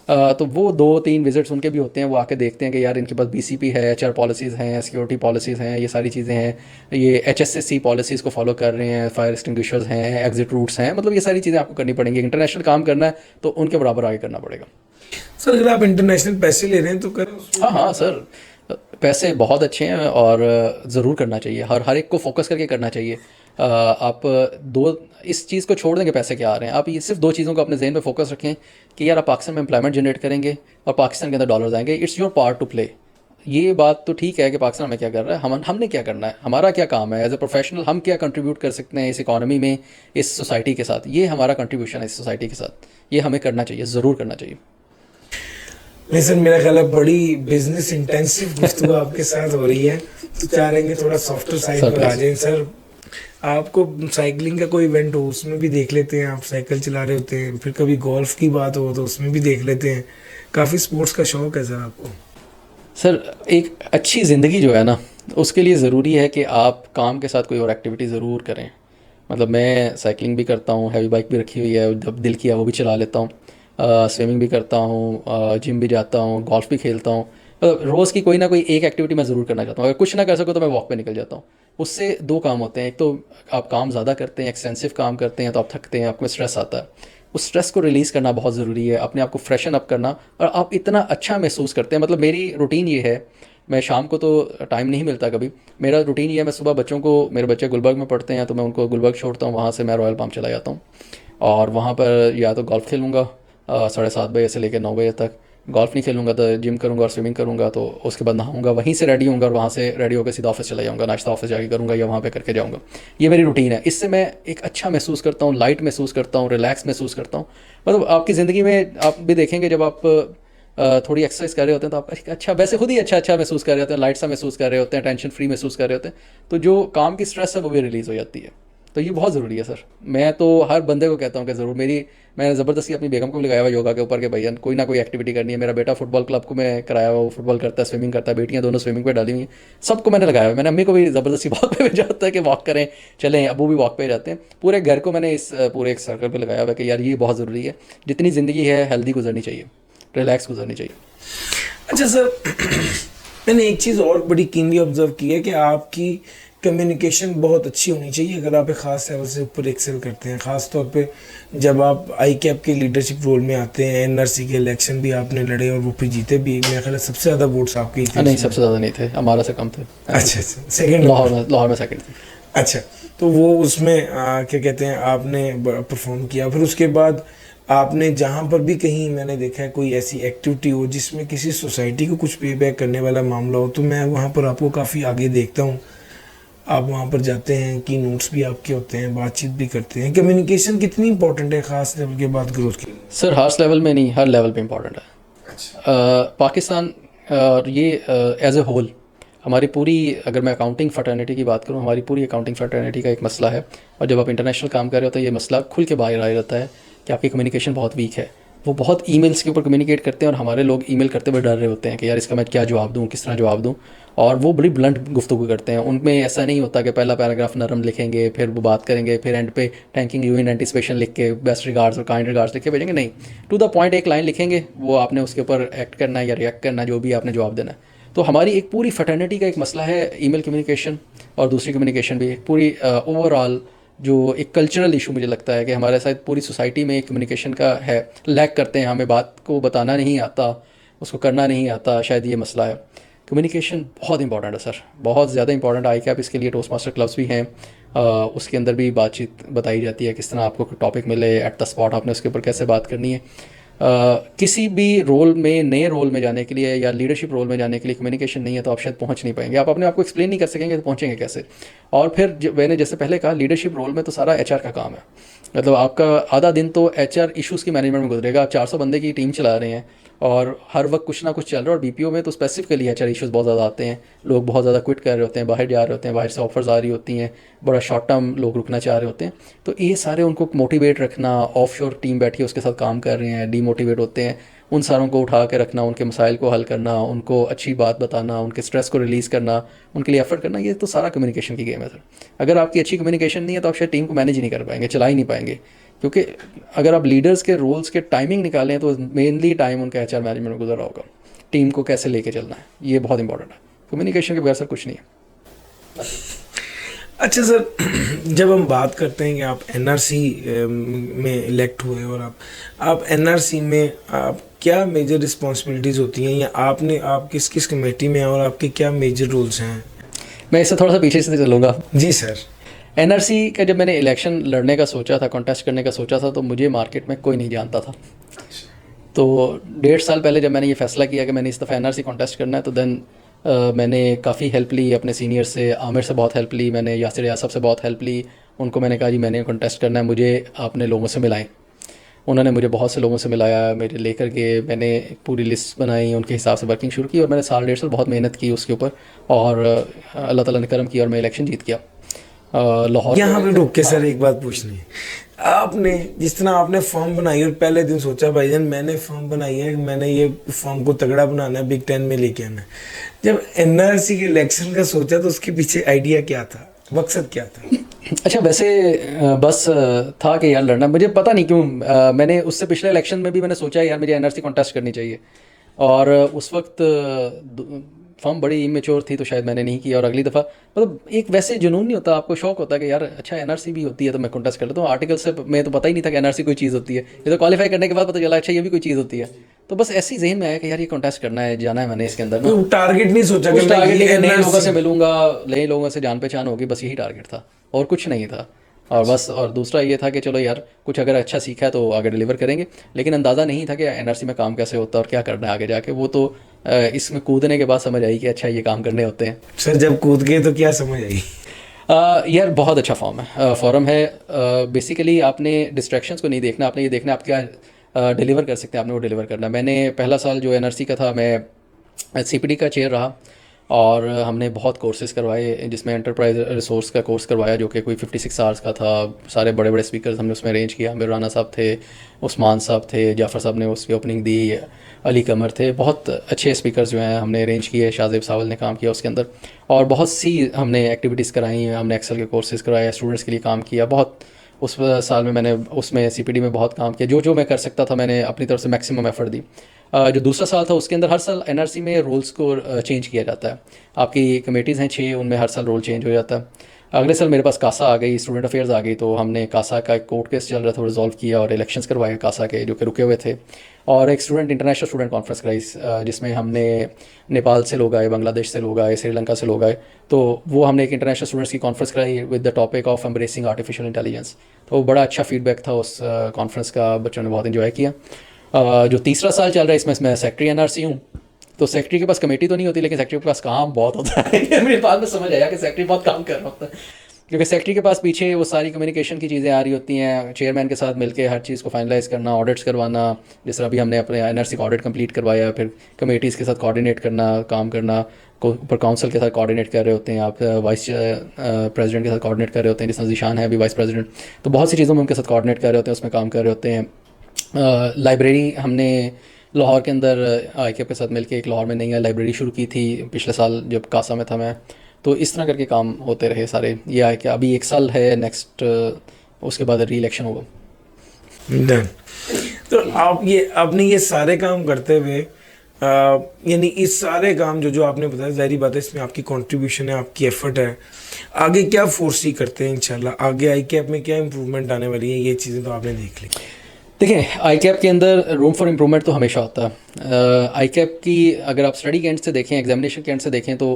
तो वो 2-3 विजिट्स उनके भी होते हैं। वो आके देखते हैं कि यार इनके पास बीसीपी है, एचआर पॉलिसीज़ हैं, सिक्योरिटी पॉलिसीज़ हैं, ये सारी चीज़ें हैं, ये एचएसएससी पॉलिसीज़ को फॉलो कर रहे हैं, फायर एक्सटिंग्विशर्स हैं, एग्जिट रूट्स हैं। मतलब ये सारी चीज़ें आपको करनी पड़ेंगी। इंटरनेशनल काम करना है तो उनके बराबर आगे करना पड़ेगा। सर अगर आप इंटरनेशनल पैसे ले रहे हैं तो करें हाँ हाँ सर, पैसे बहुत अच्छे हैं और ज़रूर करना चाहिए। हर एक को फोकस करके करना चाहिए। आप दो इस चीज़ को छोड़ देंगे पैसे क्या आ रहे हैं, आप ये सिर्फ 2 चीज़ों को अपने जहन में फोकस रखें कि यार आप पाकिस्तान में एम्प्लॉयमेंट जनरेट करेंगे और पाकिस्तान के अंदर डॉलर्स आएंगे। It's your part two play. ये बात तो ठीक है कि पाकिस्तान में क्या कर रहा है, हमने क्या करना है, हमारा क्या काम है एज ए प्रोफेशनल, हम क्या कंट्रीब्यूट कर सकते हैं इस इकॉनमी में, इस सोसाइटी के साथ। ये हमारा कंट्रीब्यूशन है इस सोसाइटी के साथ, ये हमें करना चाहिए, ज़रूर करना चाहिए। नहीं सर, मेरा ख्याल है बड़ी बिजनेस इंटेंसिव गुफ्तगू आपके साथ हो रही है, तो चाह रहे हैं कि थोड़ा सॉफ्टर साइड पर आ जाएं। सर आपको साइकिलिंग का कोई इवेंट हो उसमें भी देख लेते हैं, आप साइकिल चला रहे होते हैं, फिर कभी गोल्फ की बात हो तो उसमें भी देख लेते हैं। काफ़ी स्पोर्ट्स का शौक है सर आपको। सर एक अच्छी ज़िंदगी जो है ना, उसके लिए ज़रूरी है कि आप काम के साथ कोई और एक्टिविटी ज़रूर करें। मतलब मैं साइकिलिंग भी करता हूँ, हैवी बाइक भी रखी हुई है, जब दिल किया वो भी चला लेता हूँ, स्विमिंग भी करता हूँ, जिम भी जाता हूँ, गोल्फ भी खेलता हूँ। रोज़ की कोई ना कोई एक एक्टिविटी मैं ज़रूर करना चाहता हूँ। अगर कुछ ना कर सकूँ तो मैं वॉक पे निकल जाता हूँ। उससे 2 काम होते हैं, एक तो आप काम ज़्यादा करते हैं, एक्सटेंसिव काम करते हैं तो आप थकते हैं, आपको स्ट्रेस आता है। उस स्ट्रेस को रिलीज़ करना बहुत ज़रूरी है, अपने आप को फ्रेशन अप करना, और आप इतना अच्छा महसूस करते हैं। मतलब मेरी रूटीन ये है, मैं शाम को तो टाइम नहीं मिलता कभी, मेरा रूटीन ये है, मैं सुबह बच्चों को, मेरे बच्चे गुलबर्ग में पढ़ते हैं तो मैं उनको गुलबर्ग छोड़ता हूँ, वहाँ से मैं रॉयल पाम चला जाता हूँ और वहाँ पर या तो गोल्फ खेलूँगा 7:30 बजे से लेकर 9 बजे तक। गोल्फ नहीं खेलूँगा तो जिम करूँगा और स्विमिंग करूँगा, तो उसके बाद नहाऊँगा, वहीं से रेडी होऊंगा और वहाँ से रेडी होकर सीधा ऑफिस चला जाऊँगा, नाश्ता ऑफिस जाके करूँगा या वहाँ पे करके जाऊँगा। ये मेरी रूटीन है। इससे मैं एक अच्छा महसूस करता हूँ, लाइट महसूस करता हूँ, रिलैक्स महसूस करता हूँ। मतलब आपकी ज़िंदगी में आप भी देखेंगे जब आप थोड़ी एक्सरसाइज कर रहे होते हैं तो आप अच्छा, वैसे खुद ही अच्छा महसूस कर रहे होते हैं, लाइट सा महसूस कर रहे होते हैं, टेंशन फ्री महसूस कर रहे होते हैं, तो जो काम की स्ट्रेस है वो भी रिलीज़ हो जाती है। तो ये बहुत ज़रूरी है सर। मैं तो हर बंदे को कहता हूँ कि ज़रूर, मैंने ज़बरदस्ती अपनी बेगम को भी लगाया हुआ योगा के ऊपर कि भैया कोई ना कोई एक्टिविटी करनी है। मेरा बेटा फुटबॉल क्लब को मैं कराया हुआ, वो फुटबॉल करता है, स्विमिंग करता है, बेटियाँ दोनों स्विमिंग पे डाली हुई हैं, सबको मैंने लगाया हुआ है। मैंने अम्मी को भी ज़बरदस्ती वॉक पे भेजा होता है कि वॉक करें, चलें, अबू भी वॉक पे जाते हैं। पूरे घर को मैंने इस पूरे एक सर्कल पर लगाया हुआ है कि यार ये बहुत ज़रूरी है। जितनी ज़िंदगी है हेल्दी गुजरनी चाहिए, रिलैक्स गुजरनी चाहिए। अच्छा सर, मैंने एक चीज़ और बड़ी कीनली ऑब्जर्व की है कि आपकी कम्युनिकेशन बहुत अच्छी होनी चाहिए अगर आप एक ख़ास लेवल से ऊपर एक्सेल करते हैं। ख़ास तौर पे जब आप आई कैप के लीडरशिप रोल में आते हैं, एनआरसी के इलेक्शन भी आपने लड़े और वो फिर जीते भी। मेरा ख्याल है सबसे ज़्यादा वोट्स आपके ही थे। नहीं, सबसे ज़्यादा नहीं थे, हमारा से कम थे। अच्छा, सेकेंड लाहौर में सेकेंड थे। अच्छा, तो वो उसमें क्या कहते हैं आपने परफॉर्म किया। फिर उसके बाद आपने जहाँ पर भी कहीं मैंने देखा है कोई ऐसी एक्टिविटी हो जिसमें किसी सोसाइटी को कुछ पे बैक करने वाला मामला हो, तो मैं वहाँ पर आपको काफ़ी आगे देखता हूँ। आप वहाँ पर जाते हैं, की नोट्स भी आपके होते हैं, बातचीत भी करते हैं। कम्युनिकेशन कितनी इंपॉर्टेंट है खास लेवल के बाद ग्रोथ की? सर खास लेवल में नहीं, हर लेवल पे इंपॉर्टेंट है। पाकिस्तान और ये एज ए होल हमारी पूरी, अगर मैं अकाउंटिंग फर्टर्निटी की बात करूँ, हमारी पूरी अकाउंटिंग फर्टर्निटी का एक मसला है। और जब आप इंटरनेशनल काम कर रहे होते हैं ये मसला खुल के बाहर आ जाता है कि आपकी कम्युनिकेशन बहुत वीक है। वो बहुत ईमेल्स के ऊपर कम्युनिकेट करते हैं और हमारे लोग ईमेल करते हुए डर रहे होते हैं कि यार इसका मैं क्या जवाब दूँ, किस तरह जवाब दूँ। और वो बड़ी ब्लंट गुफ्तगू करते हैं, उनमें ऐसा नहीं होता कि पहला पैराग्राफ नरम लिखेंगे, फिर वो बात करेंगे, फिर एंड पे थैंकिंग यू इन एंटिसिपेशन लिख के बेस्ट रिगार्ड्स और काइंड रिगार्ड्स लिख के भेजेंगे। नहीं, टू द पॉइंट एक लाइन लिखेंगे, वो आपने उसके ऊपर एक्ट करना है या रिएक्ट करना है, जो भी आपने जवाब देना है। तो हमारी एक पूरी फैटर्निटी का एक मसला है ईमेल कम्युनिकेशन और दूसरी कम्युनिकेशन भी, पूरी ओवरऑल जो एक कल्चरल इशू मुझे लगता है कि हमारे साथ पूरी सोसाइटी में कम्युनिकेशन का है, लैक करते हैं, हमें बात को बताना नहीं आता, उसको करना नहीं आता, शायद ये मसला है। कम्युनिकेशन बहुत इंपॉर्टेंट है सर, बहुत ज़्यादा इंपॉर्टेंट। आई कैप इसके लिए टोस्ट मास्टर क्लब्स भी हैं, उसके अंदर भी बातचीत बताई जाती है, किस तरह आपको टॉपिक मिले एट द स्पॉट आपने उसके ऊपर कैसे बात करनी है। किसी भी रोल में, नए रोल में जाने के लिए या लीडरशिप रोल में जाने के लिए कम्युनिकेशन नहीं है तो आप शायद पहुंच नहीं पाएंगे, आप अपने आप को एक्सप्लेन नहीं कर सकेंगे तो पहुंचेंगे कैसे। और फिर मैंने जैसे पहले कहा, लीडरशिप रोल में तो सारा एचआर का काम है, मतलब आपका आधा दिन तो एचआर इश्यूज़ की मैनेजमेंट में गुजरेगा। आप 400 बंदे की टीम चला रहे हैं और हर वक्त कुछ ना कुछ चल रहा है, और बीपीओ में तो स्पेसिफिकली एचआर इश्यूज़ बहुत ज़्यादा आते हैं, लोग बहुत ज़्यादा क्विट कर रहे होते हैं, बाहर जा रहे होते हैं, बाहर से ऑफर्स आ रही होती हैं, बड़ा शॉर्ट टर्म लोग रुकना चाह रहे होते हैं। तो ये सारे उनको मोटिवेट रखना, ऑफशोर टीम बैठी है उसके साथ काम कर रहे हैं, डीमोटिवेट होते हैं, उन सारों को उठा के रखना, उनके मसाइल को हल करना, उनको अच्छी बात बताना, उनके स्ट्रेस को रिलीज़ करना, उनके लिए एफर्ट करना, ये तो सारा कम्युनिकेशन की गेम है सर। अगर आपकी अच्छी कम्युनिकेशन नहीं है तो आप शायद टीम को मैनेज ही नहीं कर पाएंगे, चला ही नहीं पाएंगे। क्योंकि अगर आप लीडर्स के रोल्स के टाइमिंग निकालें तो मेनली टाइम उनका एचआर मैनेजमेंट में गुजर रहा होगा, टीम को कैसे लेके चलना है, ये बहुत इंपॉर्टेंट है। कम्युनिकेशन के बगैर सर कुछ नहीं है। अच्छा सर, जब हम बात करते हैं कि आप एनआरसी में इलेक्ट हुए और आप एनआरसी में आप क्या मेजर रिस्पॉन्सिबिलिटीज़ होती हैं, या आप किस किस कमेटी में हैं और आपके क्या मेजर रोल्स हैं? मैं इससे थोड़ा सा पीछे से चलूँगा। जी सर। एनआरसी का जब मैंने इलेक्शन लड़ने का सोचा था, कॉन्टेस्ट करने का सोचा था, तो मुझे मार्केट में कोई नहीं जानता था। तो 1.5 साल पहले जब मैंने ये फ़ैसला किया कि मैंने इस दफ़ा एनआरसी कॉन्टेस्ट करना है, तो देन मैंने काफ़ी हेल्प ली अपने सीनियर से, आमिर से बहुत हेल्प ली, मैंने यासिर यासब से बहुत हेल्प ली। उनको मैंने कहा जी मैंने कॉन्टेस्ट करना है, मुझे आपने लोगों से मिलाएं। उन्होंने मुझे बहुत से लोगों से मिलाया, मेरे लेकर के मैंने पूरी लिस्ट बनाई, उनके हिसाब से वर्किंग शुरू की, और मैंने 1.5 साल बहुत मेहनत की उसके ऊपर, और अल्लाह ताला ने करम किया और मैं इलेक्शन जीत गया। लाहौर यहाँ पे रुक के सर एक बात पूछनी है, आपने जिस तरह आपने फॉर्म बनाई और पहले दिन सोचा भाईजान मैंने फॉर्म बनाई है, मैंने ये फॉर्म को तगड़ा बनाना है, बिग 10 में लेके आना है, जब एनआरसी के इलेक्शन का सोचा तो उसके पीछे आइडिया क्या था, मकसद क्या था? अच्छा, वैसे बस था कि यार लड़ना, मुझे पता नहीं क्यों मैंने उससे पिछले इलेक्शन में भी मैंने सोचा यार मुझे एनआरसी कॉन्टेस्ट करनी चाहिए, और उस वक्त फॉर्म बड़ी इमेच्योर थी तो शायद मैंने नहीं किया। और अगली दफ़ा मतलब एक वैसे जुनून नहीं होता, आपको शौक होता है कि यार अच्छा एनआरसी भी होती है तो मैं कॉन्टेस्ट कर लेता हूँ। आर्टिकल से मैं तो पता ही नहीं था कि एनआरसी कोई चीज़ होती है, ये तो क्वालिफाई करने के बाद पता चला अच्छा ये भी कोई चीज़ होती है। तो बस ऐसे ही जहन में आया कि यार ये कॉन्टेस्ट करना है, जाना है मैंने इसके अंदर ना। टारगेट नहीं सोचा कि नए लोगों से मिलूंगा, नए लोगों से जान पहचान होगी, बस यही टारगेट था और कुछ नहीं था। और बस, और दूसरा ये था कि चलो यार कुछ अगर अच्छा सीखा है तो आगे डिलीवर करेंगे, लेकिन अंदाज़ा नहीं था कि एनआरसी में काम कैसे होता है और क्या करना है आगे जाके। वो तो इसमें कूदने के बाद समझ आई कि अच्छा ये काम करने होते हैं। सर जब कूद गए तो क्या समझ आई? यार बहुत अच्छा फॉर्म है। बेसिकली आपने डिस्ट्रैक्शंस को नहीं देखना, आपने ये देखना आप क्या डिलीवर कर सकते हैं, आपने वो डिलीवर करना। मैंने पहला साल जो एनआरसी का था मैं सीपीडी का चेयर रहा, और हमने बहुत कोर्सेज़ करवाए जिसमें एंटरप्राइज रिसोर्स का कोर्स करवाया जो कि कोई 56 आवर्स का था। सारे बड़े बड़े स्पीकर्स हमने उसमें अरेंज किया, आमिर राना साहब थे, उस्मान साहब थे, जाफ़र साहब ने उसकी ओपनिंग दी, अली कमर थे, बहुत अच्छे स्पीकर्स जो हैं हमने अरेंज किए, शाहजेब सावल ने काम किया उसके अंदर, और बहुत सी हमने एक्टिविटीज़ कराई, हमने एक्सेल के कोर्सेज़ करवाए, स्टूडेंट्स के लिए काम किया। बहुत उस साल में मैंने उसमें सीपीडी में बहुत काम किया, जो मैं कर सकता था मैंने अपनी तरफ से मैक्सिमम एफर्ट दी। जो दूसरा साल था उसके अंदर हर साल एनआरसी में रोल्स को चेंज किया जाता है। आपकी कमेटीज़ हैं 6, उनमें हर साल रोल चेंज हो जाता है। अगले साल मेरे पास कासा आ गई, स्टूडेंट अफेयर्स आ गई, तो हमने कासा का एक कोर्ट केस चल रहा था वो रिजॉल्व किया और इलेक्शंस करवाए कासा के जो कि रुके हुए थे, और एक इंटरनेशनल स्टूडेंट कॉन्फ्रेंस कराई जिसमें हमने नेपाल से लोग आए, बांग्लादेश से लोग आए, श्रीलंका से लोग आए। तो वो हमने एक इंटरनेशनल स्टूडेंट्स की कॉन्फ्रेंस कराई with the topic of embracing artificial intelligence. तो बड़ा अच्छा फीडबैक था उस कॉन्फ्रेंस का, बच्चों ने बहुत इन्जॉय किया। जो तीसरा साल चल रहा है इसमें मैं सेक्रेटरी एनआरसी हूँ। तो सेक्रेटरी के पास कमेटी तो नहीं होती, लेकिन सेक्रेटरी के पास काम बहुत होता है। मेरे बाद में समझ आया कि सेक्रेटरी बहुत काम कर रहा होता है, क्योंकि सेक्रेटरी के पास पीछे वो सारी कम्युनिकेशन की चीज़ें आ रही होती हैं, चेयरमैन के साथ मिलकर हर चीज़ को फाइनलाइज करना, ऑडिट्स करवाना, जिस तरह अभी हमने अपने एनआरसी का ऑडिट कंप्लीट करवाया, फिर कमेटीज़ के साथ कोऑर्डिनेट करना, काम करना, ऊपर काउंसिल के साथ कोऑर्डिनेट कर रहे होते हैं, आप वाइस प्रेसिडेंट के साथ कोऑर्डिनेट कर रहे होते हैं, जिस तरह जीशान है अभी वाइस प्रेसिडेंट, तो बहुत सी चीज़ों में उनके साथ कोऑर्डिनेट कर रहे होते हैं, उसमें काम कर रहे होते हैं। लाइब्रेरी हमने लाहौर के अंदर ICAP के साथ मिलके एक लाहौर में नई लाइब्रेरी शुरू की थी पिछले साल जब कासा में था मैं। तो इस तरह करके काम होते रहे सारे। ये है कि अभी 1 साल है, नेक्स्ट उसके बाद री इलेक्शन होगा। डन। तो आपने ये सारे काम करते हुए यानी इस सारे काम जो आपने बताया, ज़ाहिर बात है इसमें आपकी कंट्रीब्यूशन है, आपकी एफर्ट है। आगे क्या फोर्सी करते हैं इंशाल्लाह, आगे ICAP में क्या इम्प्रूवमेंट आने वाली है, ये चीज़ें तो आपने देख ली। देखिए, ICAP के अंदर रूम फॉर इम्प्रूवमेंट तो हमेशा होता है। ICAP की अगर आप स्टडी के एंड से देखें, एग्जामिनेशन के एंड से देखें तो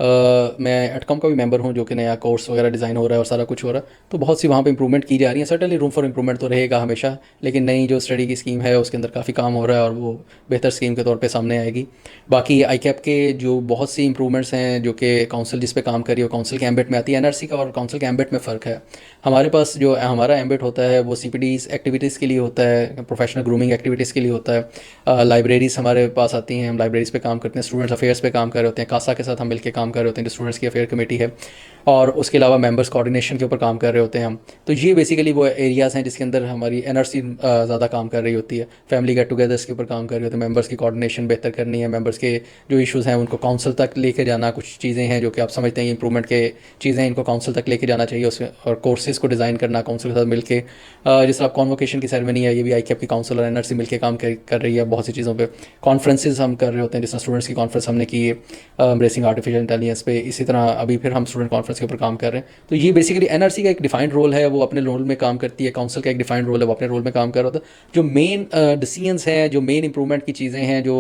मैं एडकॉम का भी मेंबर हूँ, जो कि नया कोर्स वगैरह डिज़ाइन हो रहा है और सारा कुछ हो रहा है। तो बहुत सी वहाँ पे इंप्रूवमेंट की जा रही है। सर्टनली रूम फॉर इम्प्रूवमेंट तो रहेगा हमेशा, लेकिन नई जो स्टडी की स्कीम है उसके अंदर काफ़ी काम हो रहा है और वो बेहतर स्कीम के तौर पे सामने आएगी। बाकी ICAP के जो बहुत सी इंप्रूवमेंट्स हैं जो कि काउंसिल जिस पे काम कर रही है, काउंसिल के एम्बिट में आती है। NRC का और काउंसिल के एम्बिट में फ़र्क है। हमारे पास जो हमारा एम्बिट होता है वो CPDs एक्टिविटीज़ के लिए होता है, प्रोफेशनल ग्रूमिंग एक्टिविटीज़ के लिए होता है। लाइब्रेरीज़ हमारे पास आती हैं, हम लाइब्रेरीज़ पे काम करते हैं, स्टूडेंट्स अफेयर्स पे काम कर रहे होते हैं, कासा के साथ हम मिलकर काम कर रहे होते हैं जो स्टूडेंट्स की अफेयर कमेटी है, और उसके अलावा मेंबर्स कोऑर्डिनेशन के ऊपर काम कर रहे होते हैं हम। तो ये बेसिकली वो एरियाज़ हैं जिसके अंदर हमारी NRC ज़्यादा काम कर रही होती है। फैमिली गेट टुगेदर्स के ऊपर काम कर रहे होते हैं, मेंबर्स की कोऑर्डिनेशन बेहतर करनी है, मेंबर्स के जो इश्यूज़ हैं उनको काउंसिल तक लेके जाना। कुछ चीज़ें हैं जो कि आप समझते हैं इंप्रूवमेंट के चीज़ें, इनको काउंसिल तक लेके जाना चाहिए, उसमें और कोर्सेज़ को डिज़ाइन करना काउंसिल के साथ मिलके। जिस तरह कॉन्वोकेशन की सेरेमनी है, ये भी ICAP की काउंसिल और NRC मिलकर काम कर रही है बहुत सी चीज़ों पे। कॉन्फ्रेंसेस हम कर रहे होते हैं, जिस तरह स्टूडेंट्स की कॉन्फ्रेंस हमने की है एम्ब्रेसिंग आर्टिफिशियल इंटेलिजेंस पे। इसी तरह अभी फिर हम स्टूडेंट कॉन्फ्रेंस के ऊपर काम कर रहे हैं। तो ये बेसिकली NRC का एक डिफाइंड रोल है, वो अपने रोल में काम करती है। काउंसिल का एक डिफाइंड रोल है, वो अपने रोल में काम कर रहा था। जो मेन डिसीजंस हैं, जो मेन इंप्रूवमेंट की चीज़ें हैं जो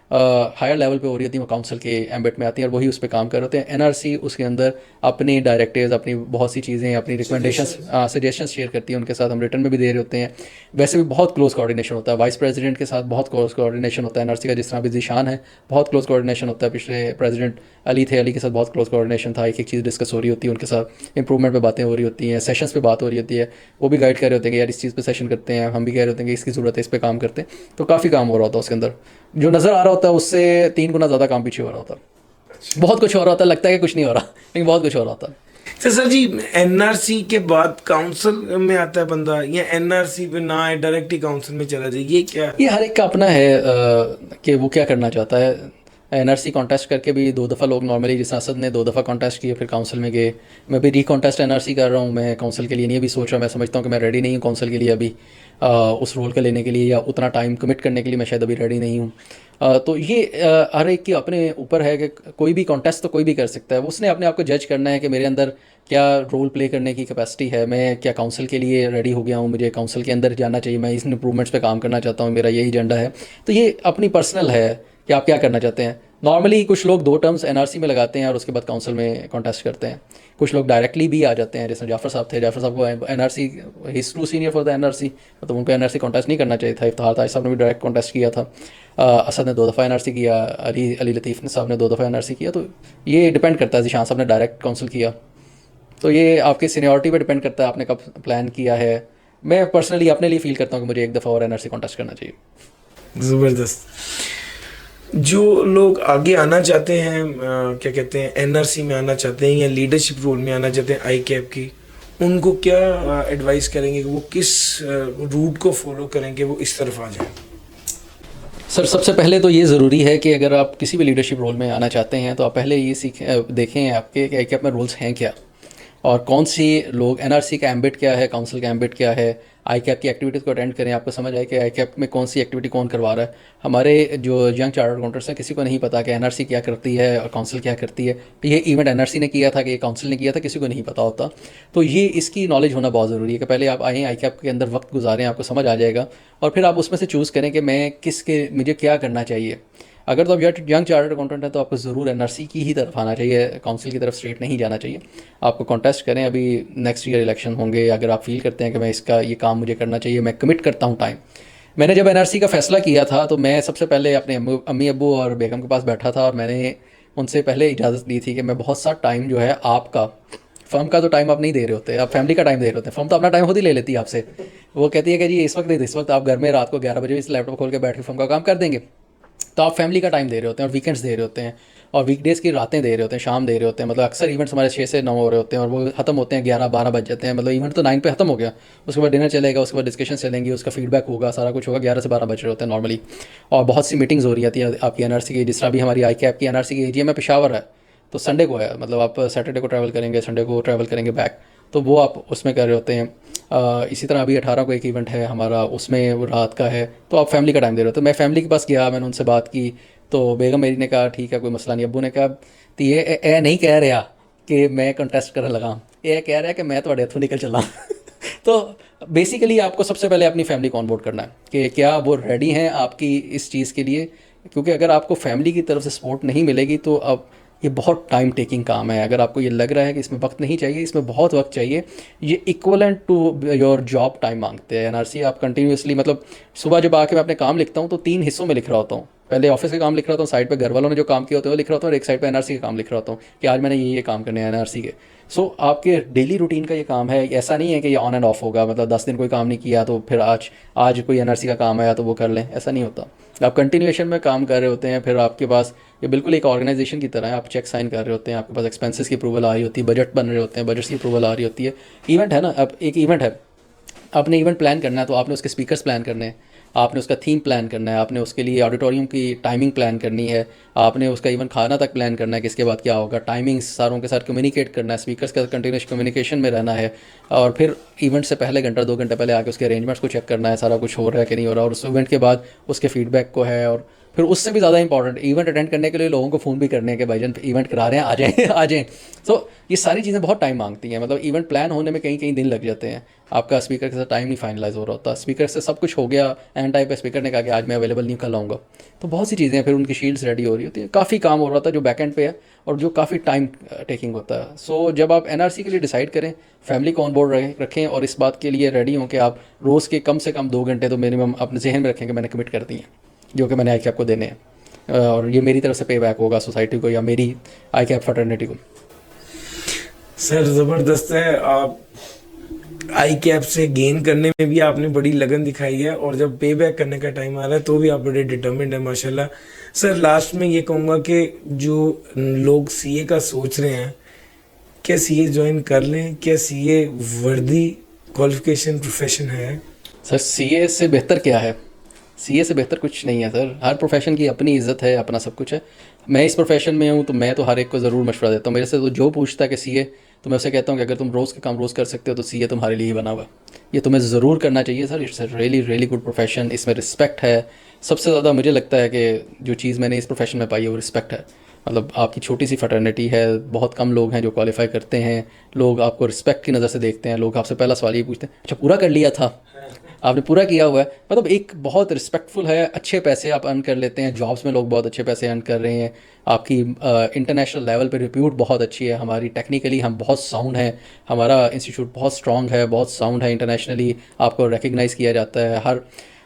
हायर लेवल पे हो रही होती हैं, वो काउंसिल के एम्बिट में आती हैं और वही उस पर काम कर रहे होते हैं। NRC उसके अंदर अपनी डायरेक्टिव्स, अपनी बहुत सी चीज़ें, अपनी रिकमेंडेशंस, सजेशंस शेयर करती हैं, उनके साथ हम रिटर्न में भी दे रहे होते हैं। वैसे भी बहुत क्लोज कोऑर्डिनेशन होता है, वाइस प्रेसिडेंट के साथ बहुत क्लोज कोऑर्डिनेशन होता है NRC का। जिस तरह अभी ज़ीशान है, बहुत क्लोज कोऑर्डिनेशन होता है। पिछले प्रेसिडेंट अली थे, अली के साथ बहुत क्लोज कोऑर्डिनेशन था। एक एक चीज़ डिस्कस हो रही होती है, उनके साथ इंप्रूवमेंट पे बातें हो रही होती हैं, सेशंस पे बात हो रही होती है। वो भी गाइड कर रहे होते हैं कि यार इस चीज़ पे सेशन करते हैं, हम भी कह रहे होते हैं कि इसकी ज़रूरत है, इस पे काम करते हैं। तो काफ़ी काम हो रहा होता है उसके अंदर। जो नज़र आ रहा होता है उससे 3 गुना ज़्यादा काम पीछे हो रहा होता है। बहुत कुछ हो रहा होता है, लगता है कि कुछ नहीं हो रहा, लेकिन बहुत कुछ हो रहा होता है। तो सर जी, NRC के बाद काउंसिल में आता है बंदा, या NRC पे ना आए डायरेक्ट ही काउंसिल में चला जाए, ये क्या? ये हर एक का अपना है कि वो क्या करना चाहता है। NRC कॉन्टेस्ट करके भी 2 दफ़ा लोग नॉर्मली, जिस असद ने 2 दफ़ा कॉन्टेस्ट किए फिर काउंसिल में गए। मैं भी रीकॉन्टेस्ट NRC कर रहा हूँ, मैं काउंसिल के लिए नहीं अभी सोच रहा। मैं समझता हूँ कि मैं रेडी नहीं हूँ काउंसिल के लिए अभी, उस रोल का लेने के लिए या उतना टाइम कमिट करने के लिए मैं शायद अभी रेडी नहीं हूँ। तो ये हर एक के अपने ऊपर है कि कोई भी कॉन्टेस्ट तो कोई भी कर सकता है। उसने अपने आप को जज करना है कि मेरे अंदर क्या रोल प्ले करने की कैपेसिटी है, मैं क्या काउंसिल के लिए रेडी हो गया हूँ, मुझे काउंसिल के अंदर जाना चाहिए, मैं इन इंप्रूवमेंट्स पे काम करना चाहता हूँ, मेरा यही एजेंडा है। तो ये अपनी पर्सनल है कि आप क्या करना चाहते हैं। नॉर्मली कुछ लोग 2 टर्म्स NRC में लगाते हैं और उसके बाद काउंसिल में कॉन्टेस्ट करते हैं। कुछ लोग डायरेक्टली भी आ जाते हैं, जैसे जाफ़र साहब थे। जाफ़र साहब को NRC he is too senior for the NRC, मतलब उनको NRC कॉन्टेस्ट नहीं करना चाहिए था। इफ्तिखार ताज साहब ने भी डायरेक्ट कॉन्टेस्ट किया था। असद ने 2 दफ़ा NRC किया, अली लतीफ़ ने साहब ने 2 दफ़ा NRC किया। तो ये डिपेंड करता है। ज़ीशान साहब ने डायरेक्ट काउंसिल किया। तो ये आपकी सीनियरिटी पे डिपेंड करता है, आपने कब प्लान किया है। मैं पर्सनली अपने लिए फील करता हूँ कि मुझे 1 दफ़ा और NRC कॉन्टेस्ट करना चाहिए। ज़बरदस्त। जो लोग आगे आना चाहते हैं, क्या कहते हैं, NRC में आना चाहते हैं या लीडरशिप रोल में आना चाहते हैं ICAP की, उनको क्या एडवाइस करेंगे कि वो किस रूट को फॉलो करेंगे, वो इस तरफ आ जाए? सर, सबसे पहले तो ये ज़रूरी है कि अगर आप किसी भी लीडरशिप रोल में आना चाहते हैं तो आप पहले ये देखें आपके कि ICAP में रोल्स हैं क्या, और कौन सी लोग, NRC का एम्बिट क्या है, काउंसिल का एम्बिट क्या है। ICAP की एक्टिविटीज़ को अटेंड करें, आपको समझ आए कि ICAP में कौन सी एक्टिविटी कौन करवा रहा है। हमारे जो यंग चार्टर्ड अकाउंटेंट्स हैं, किसी को नहीं पता कि NRC क्या करती है और काउंसिल क्या करती है। ये इवेंट NRC ने किया था कि ये काउंसिल ने किया था, किसी को नहीं पता होता। तो ये इसकी नॉलेज होना बहुत ज़रूरी है कि पहले आप आएँ, ICAP के अंदर वक्त गुजारें, आपको समझ आ जाएगा, और फिर आप उसमें से चूज़ करें कि मैं मुझे क्या करना चाहिए। अगर तो आप यंग चार्टर्ड अकाउंटेंट है तो आपको ज़रूर NRC की ही तरफ आना चाहिए, काउंसिल की तरफ स्ट्रेट नहीं जाना चाहिए। आपको कॉन्टेस्ट करें, अभी नेक्स्ट ईयर इलेक्शन होंगे, अगर आप फील करते हैं कि मैं ये काम मुझे करना चाहिए, मैं कमिट करता हूँ टाइम। मैंने जब NRC का फ़ैसला किया था तो मैं सबसे पहले अपने अम्मी अब्बू और बेगम के पास बैठा था और मैंने उनसे पहले इजाज़त ली थी कि मैं बहुत सा टाइम जो है आपका, फ़र्म का तो टाइम आप नहीं दे रहे होते, आप फैमिली का टाइम दे रहे होते हैं। फ़र्म तो अपना टाइम खुद ही ले लेती है आपसे। वो कहती है कि जी इस वक्त आप घर में रात को 11 बजे इस लैपटॉप खोल के बैठ के फ़र्म का काम कर देंगे, तो आप फैमिली का टाइम दे रहे होते हैं और वीकेंड्स दे रहे होते हैं और वीकडेज़ की रातें दे रहे होते हैं, शाम दे रहे होते हैं। मतलब अक्सर इवेंट्स हमारे 6 से 9 हो रहे होते हैं और वो ख़त्म होते हैं 11-12 बज जाते हैं। मतलब इवेंट तो 9 पे ख़त्म हो गया, उसके बाद डिनर चलेगा, उसके बाद डिस्कशन चलेंगी, उसका फीडबैक होगा, सारा कुछ होगा, 11 से 12 बज रहे होते हैं नॉर्मली। और बहुत सी मीटिंग्स हो रही होती हैं आपकी एनआरसी की, जिस तरह भी हमारी आई कैप की एनआरसी की एजीएम में पेशावर है, तो संडे को है, मतलब आप सैटरडे को ट्रैवल करेंगे, संडे को ट्रैवल करेंगे बैक, तो वो आप उसमें कर रहे होते हैं। इसी तरह अभी 18 को एक इवेंट है हमारा, उसमें वो रात का है, तो आप फैमिली का टाइम दे रहे हो। तो मैं फैमिली के पास गया, मैंने उनसे बात की, तो बेगम मेरी ने कहा ठीक है कोई मसला नहीं। अब्बू ने कहा तो ये ए नहीं कह रहा कि मैं कंटेस्ट करने लगा, ये कह रहा है कि मैं थोड़े हथों निकल चला। तो बेसिकली आपको सबसे पहले अपनी फैमिली को ऑनबोर्ड करना है कि क्या वो रेडी हैं आपकी इस चीज़ के लिए, क्योंकि अगर आपको फैमिली की तरफ से सपोर्ट नहीं मिलेगी तो अब ये बहुत टाइम टेकिंग काम है। अगर आपको ये लग रहा है कि इसमें वक्त नहीं चाहिए, इसमें बहुत वक्त चाहिए, ये equivalent to your job time मांगते हैं। एनआरसी आप कंटिन्यूसली, मतलब सुबह जब आके मैं अपने काम लिखता हूँ तो 3 हिस्सों में लिख रहा होता हूँ। पहले ऑफिस के काम लिख रहा होता हूँ, साइड पे घर वालों ने जो काम किया होता है वो लिख रहा होता हूँ, और एक साइड पे एनआरसी के काम लिख रहा होता हूँ कि आज मैंने ये काम करने हैं एनआरसी के। सो आपके डेली रूटीन का ये काम है, ऐसा नहीं है कि ये ऑन एंड ऑफ होगा, मतलब 10 दिन कोई काम नहीं किया तो फिर आज कोई एनआरसी का काम आया तो वो कर लें, ऐसा नहीं होता। आप कंटिन्यूएशन में काम कर रहे होते हैं, फिर आपके पास ये बिल्कुल एक ऑर्गेनाइजेशन की तरह है, आप चेक साइन कर रहे होते हैं, आपके पास एक्सपेंसेस की अप्रूवल आ रही होती है, बजट बन रहे होते हैं, बजट्स की अप्रूवल आ रही होती है। इवेंट है ना, अब एक इवेंट है, आपने इवेंट प्लान करना है तो आपने उसके स्पीकर्स प्लान करने हैं, आपने उसका थीम प्लान करना है, आपने उसके लिए ऑडिटोरियम की टाइमिंग प्लान करनी है, आपने उसका इवन खाना तक प्लान करना है कि इसके बाद क्या होगा, टाइमिंग्स सारों के साथ कम्युनिकेट करना है, स्पीकर्स का कंटिन्यूस कम्युनिकेशन में रहना है, और फिर इवेंट से पहले घंटा 2 घंटे पहले आके उसके अरेंजमेंट्स को चेक करना है, सारा कुछ हो रहा है कि नहीं हो रहा, और उस इवेंट के बाद उसके फीडबैक को है। और फिर उससे भी ज़्यादा इंपॉर्टेंट, इवेंट अटेंड करने के लिए लोगों को फ़ोन भी करने हैं कि भाईजान इवेंट करा रहे हैं, आ जाएँ आ जाएँ। तो ये सारी चीज़ें बहुत टाइम मांगती हैं, मतलब इवेंट प्लान होने में कई दिन लग जाते हैं, आपका स्पीकर के साथ टाइम नहीं फाइनलाइज हो रहा होता, स्पीकर से सब कुछ हो गया, एंड टाइम पे स्पीकर ने कहा कि आज मैं अवेलेबल नहीं, कल आऊँगा। तो बहुत सी चीज़ें, फिर उनकी शील्ड्स रेडी हो रही होती है, काफ़ी काम हो रहा था जो बैक एंड पे है और जो काफ़ी टाइम टेकिंग होता है। सो जब आप एनआरसी के लिए डिसाइड करें, फैमिली को ऑन बोर्ड रखें और इस बात के लिए रेडी हों कि आप रोज़ के कम से कम 2 घंटे तो मिनिमम अपने जहन में रखें कि मैंने कमिट कर दी हैं, जो कि मैंने आई कैप को देने हैं, और ये मेरी तरफ से पे बैक होगा सोसाइटी को या मेरी आई कैप फर्टर्निटी को। सर ज़बरदस्त है, आप आई कैप से गेन करने में भी आपने बड़ी लगन दिखाई है, और जब पे बैक करने का टाइम आ रहा है तो भी आप बड़े डिटर्मिन्ड है माशाल्लाह। सर लास्ट में ये कहूँगा कि जो लोग सीए का सोच रहे हैं, क्या सीए ज्वाइन कर लें, क्या सीए वर्दी क्वालिफिकेशन प्रोफेशन है? सर सीए से बेहतर क्या है? सीए से बेहतर कुछ नहीं है सर, हर प्रोफेशन की अपनी इज़्ज़त है, अपना सब कुछ है। मैं इस प्रोफेशन में हूँ तो मैं तो हर एक को ज़रूर मशवरा देता हूँ। मेरे से तो जो पूछता है कि सीए, तो मैं उसे कहता हूँ कि अगर तुम रोज़ का काम रोज़ कर सकते हो तो सीए तुम्हारे लिए ही बना हुआ है, ये तुम्हें ज़रूर करना चाहिए sir. It's really really good profession, इसमें रिस्पेक्ट है। सबसे ज़्यादा मुझे लगता है कि जो चीज़ मैंने इस प्रोफेशन में पाई है वो रिस्पेक्ट है। मतलब आपकी छोटी सी फटर्निटी है, बहुत कम लोग हैं जो क्वालिफाई करते हैं, लोग आपको रिस्पेक्ट की नज़र से देखते हैं, लोग आपसे पहला सवाल ये पूछते हैं अच्छा पूरा कर लिया था, आपने पूरा किया हुआ है। मतलब एक बहुत रिस्पेक्टफुल है, अच्छे पैसे आप अर्न कर लेते हैं, जॉब्स में लोग बहुत अच्छे पैसे अर्न कर रहे हैं, आपकी इंटरनेशनल लेवल पे रिप्यूट बहुत अच्छी है, हमारी टेक्निकली हम बहुत साउंड हैं, हमारा इंस्टीट्यूट बहुत स्ट्रॉन्ग है, बहुत साउंड है, इंटरनेशनली आपको रिकग्नाइज़ किया जाता है। हर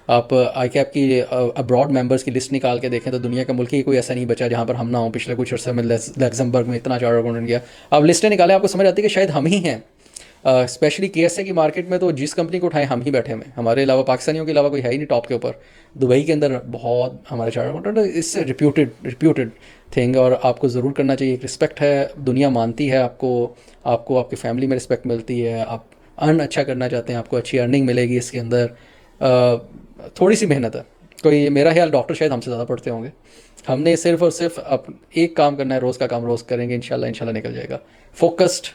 आप आई कैप की अब्रॉड मेंबर्स की लिस्ट निकाल के देखें तो दुनिया का मुल्क ही कोई ऐसा नहीं बचा जहाँ पर हम ना हो। पिछले कुछ अर्से में लग्जमबर्ग में इतना चार्टर्ड अकाउंटेंट गया, अब लिस्टें निकालें आपको समझ आती है कि शायद हम ही हैं। स्पेशली केएसए की मार्केट में तो जिस कंपनी को उठाएं हम ही बैठे हैं, हमारे अलावा पाकिस्तानियों के अलावा कोई है ही नहीं टॉप के ऊपर। दुबई के अंदर बहुत हमारे चार्टर्ड अकाउंटेंट, इससे रिप्यूटेड थिंग, और आपको ज़रूर करना चाहिए। एक रिस्पेक्ट है, दुनिया मानती है आपको, आपको आपकी फैमिली में रिस्पेक्ट मिलती है, आप अर्न अच्छा करना चाहते हैं आपको अच्छी अर्निंग मिलेगी इसके अंदर। थोड़ी सी मेहनत है, कोई मेरा ख्याल डॉक्टर शायद हमसे ज़्यादा पढ़ते होंगे, हमने सिर्फ और सिर्फ एक काम करना है, रोज़ का काम रोज़ करेंगे, इंशाल्लाह निकल जाएगा। फोकस्ड,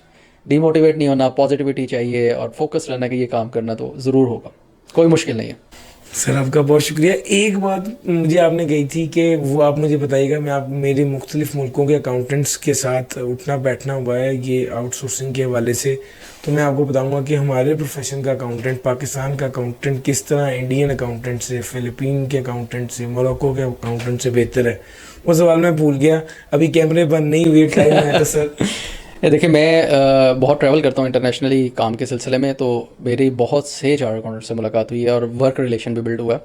डिमोटिवेट नहीं होना, पॉजिटिविटी चाहिए और फोकस रहना कि ये काम करना तो ज़रूर होगा, कोई मुश्किल नहीं है। सर आपका बहुत शुक्रिया। एक बात मुझे आपने कही थी कि वो आप मुझे बताइएगा, मैं आप मेरे मुख्तलिफ मुल्कों के अकाउंटेंट्स के साथ उठना बैठना हुआ है ये आउटसोर्सिंग के हवाले से, तो मैं आपको बताऊंगा कि हमारे प्रोफेशन का अकाउंटेंट, पाकिस्तान का अकाउंटेंट किस तरह इंडियन अकाउंटेंट से, फ़िलिपीन के अकाउंटेंट से, मोरक्को के अकाउंटेंट से बेहतर है। वो सवाल मैं भूल गया, अभी कैमरे बंद नहीं हुए, टाइम है तो सर। देखिए मैं बहुत ट्रैवल करता हूँ इंटरनेशनली काम के सिलसिले में, तो मेरी बहुत से चार्टर्ड अकाउंटेंट से मुलाकात हुई है और वर्क रिलेशन भी बिल्ड हुआ है।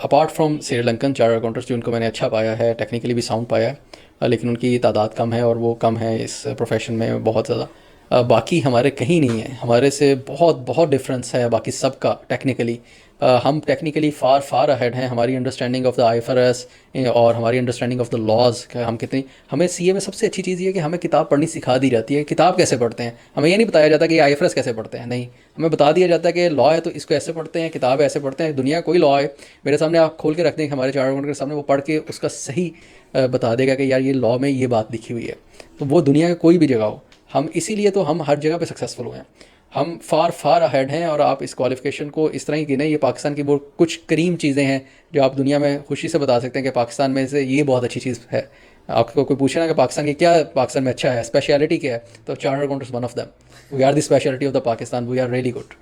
Apart from Sri Lankan chartered accountants जिनको मैंने अच्छा पाया है, टेक्निकली भी साउंड पाया है, लेकिन उनकी तादाद कम है और वो कम है इस प्रोफेशन में बहुत ज़्यादा। बाकी हमारे कहीं नहीं है, हमारे से बहुत बहुत डिफरेंस है बाकी सब का टेक्निकली। हम टेक्निकली फार अहेड हैं, हमारी अंडरस्टैंडिंग ऑफ द IFRS और हमारी अंडरस्टैंडिंग ऑफ द लॉज, हम कितनी, हमें CA में सबसे अच्छी चीज़ ये है कि हमें किताब पढ़नी सिखा दी जाती है। किताब कैसे पढ़ते हैं, हमें ये नहीं बताया जाता कि IFRS कैसे पढ़ते हैं, नहीं, हमें बता दिया जाता है कि लॉ है तो इसको ऐसे पढ़ते हैं, किताब ऐसे पढ़ते हैं। दुनिया कोई लॉ है मेरे सामने आप खोल के रख दें, हमारे चार्टर्ड अकाउंटेंट के सामने, वो पढ़ के उसका सही बता देगा कि यार ये लॉ में ये बात लिखी हुई है। तो वो दुनिया के कोई भी जगह हो, हम इसीलिए तो हम हर जगह पे सक्सेसफुल हुए हैं, हम फार अहेड हैं। और आप इस क्वालिफिकेशन को इस तरह ही गिने, ये पाकिस्तान की वो कुछ करीम चीज़ें हैं जो आप दुनिया में खुशी से बता सकते हैं कि पाकिस्तान में से ये बहुत अच्छी चीज़ है। आपको कोई पूछे ना कि पाकिस्तान की क्या, पाकिस्तान में अच्छा है, स्पेशलिटी क्या है, तो chartered accountants one of them. We are the speciality of the Pakistan, we are really good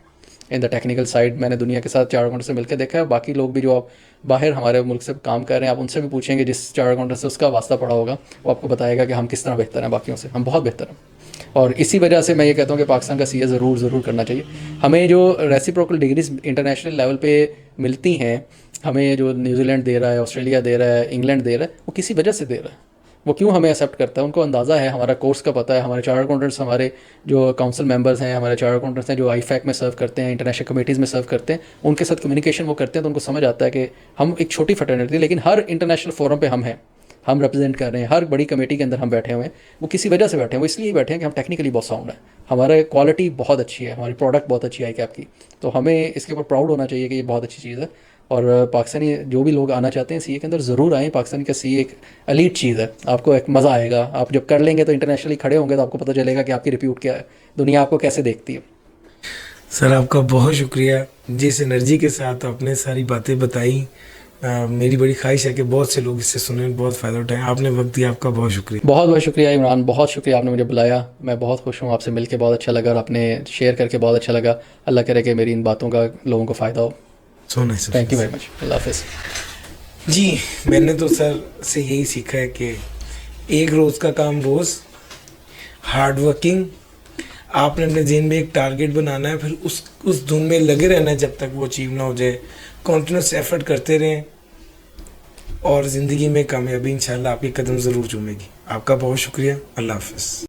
in the technical side. मैंने दुनिया के साथ चार्टर्ड अकाउंटेंट से मिलकर देखा है। बाकी लोग भी जो आप बाहर हमारे मुल्क से काम कर रहे हैं, आप उनसे भी पूछेंगे जिस चार्टर्ड अकाउंटेंट से उसका वास्ता पड़ा होगा, वो आपको बताएगा कि हम किस तरह बेहतर हैं बाकियों से, हम बहुत बेहतर हैं। और इसी वजह से मैं ये कहता हूँ कि पाकिस्तान का CA ज़रूर करना चाहिए। हमें जो रेसिप्रोकल डिग्रीज इंटरनेशनल लेवल पे मिलती हैं, हमें जो न्यूजीलैंड दे रहा है, ऑस्ट्रेलिया दे रहा है, इंग्लैंड दे रहा है, वो किसी वजह से दे रहा है। वो क्यों हमें एक्सेप्ट करता है, उनको अंदाज़ा है, हमारा कोर्स का पता है। हमारे चार्टर्ड अकाउंटेंट्स, हमारे जो काउंसिल मेंबर्स हैं, हमारे चार्टर्ड अकाउंटेंट्स हैं जो IFAC में सर्व करते हैं, इंटरनेशनल कमेटीज़ में सर्व करते हैं, उनके साथ कम्युनिकेशन वो करते हैं, तो उनको समझ आता है कि हम एक छोटी फटर्निटी, लेकिन हर इंटरनेशनल फोरम पे हम हैं, हम रिप्रेजेंट कर रहे हैं, हर बड़ी कमेटी के अंदर हम बैठे हुए हैं। वो किसी वजह से बैठे हैं, वो इसलिए बैठे हैं कि हम टेक्निकली बहुत साउंड है, हमारा क्वालिटी बहुत अच्छी है, हमारी प्रोडक्ट बहुत अच्छी है ICAP की। तो हमें इसके ऊपर प्राउड होना चाहिए कि ये बहुत अच्छी चीज़ है। और पाकिस्तानी जो भी लोग आना चाहते हैं CA के अंदर, ज़रूर आएँ। पाकिस्तान का CA एक एलीट चीज़ है, आपको एक मज़ा आएगा। आप जब कर लेंगे तो इंटरनेशनली खड़े होंगे तो आपको पता चलेगा कि आपकी रिप्यूट क्या है, दुनिया आपको कैसे देखती है। सर आपका बहुत शुक्रिया, जिस एनर्जी के साथ आपने सारी बातें बताई। मेरी बड़ी ख्वाहिश है कि बहुत से लोग इससे सुने, बहुत फ़ायदा उठाएं। आपने वक्त दिया, आपका बहुत शुक्रिया। बहुत बहुत शुक्रिया इमरान, बहुत शुक्रिया, आपने मुझे बुलाया। मैं बहुत खुश हूँ, आपसे मिलकर बहुत अच्छा लगा और आपने शेयर करके बहुत अच्छा लगा। अल्लाह करे कि मेरी इन बातों का लोगों को फ़ायदा हो। So nice. Thank you very much. Allah हाफिज़। जी, मैंने तो सर से यही सीखा है कि एक रोज़ का काम रोज़, हार्ड वर्किंग। आपने अपने ज़हन में एक टारगेट बनाना है, फिर उस धुन में लगे रहना है जब तक वो अचीव ना हो जाए। कॉन्टिन्यूस एफर्ट करते रहें और ज़िंदगी में कामयाबी इंशाल्लाह आपके कदम ज़रूर चूमेगी। आपका बहुत शुक्रिया। अल्लाह हाफ़िज़।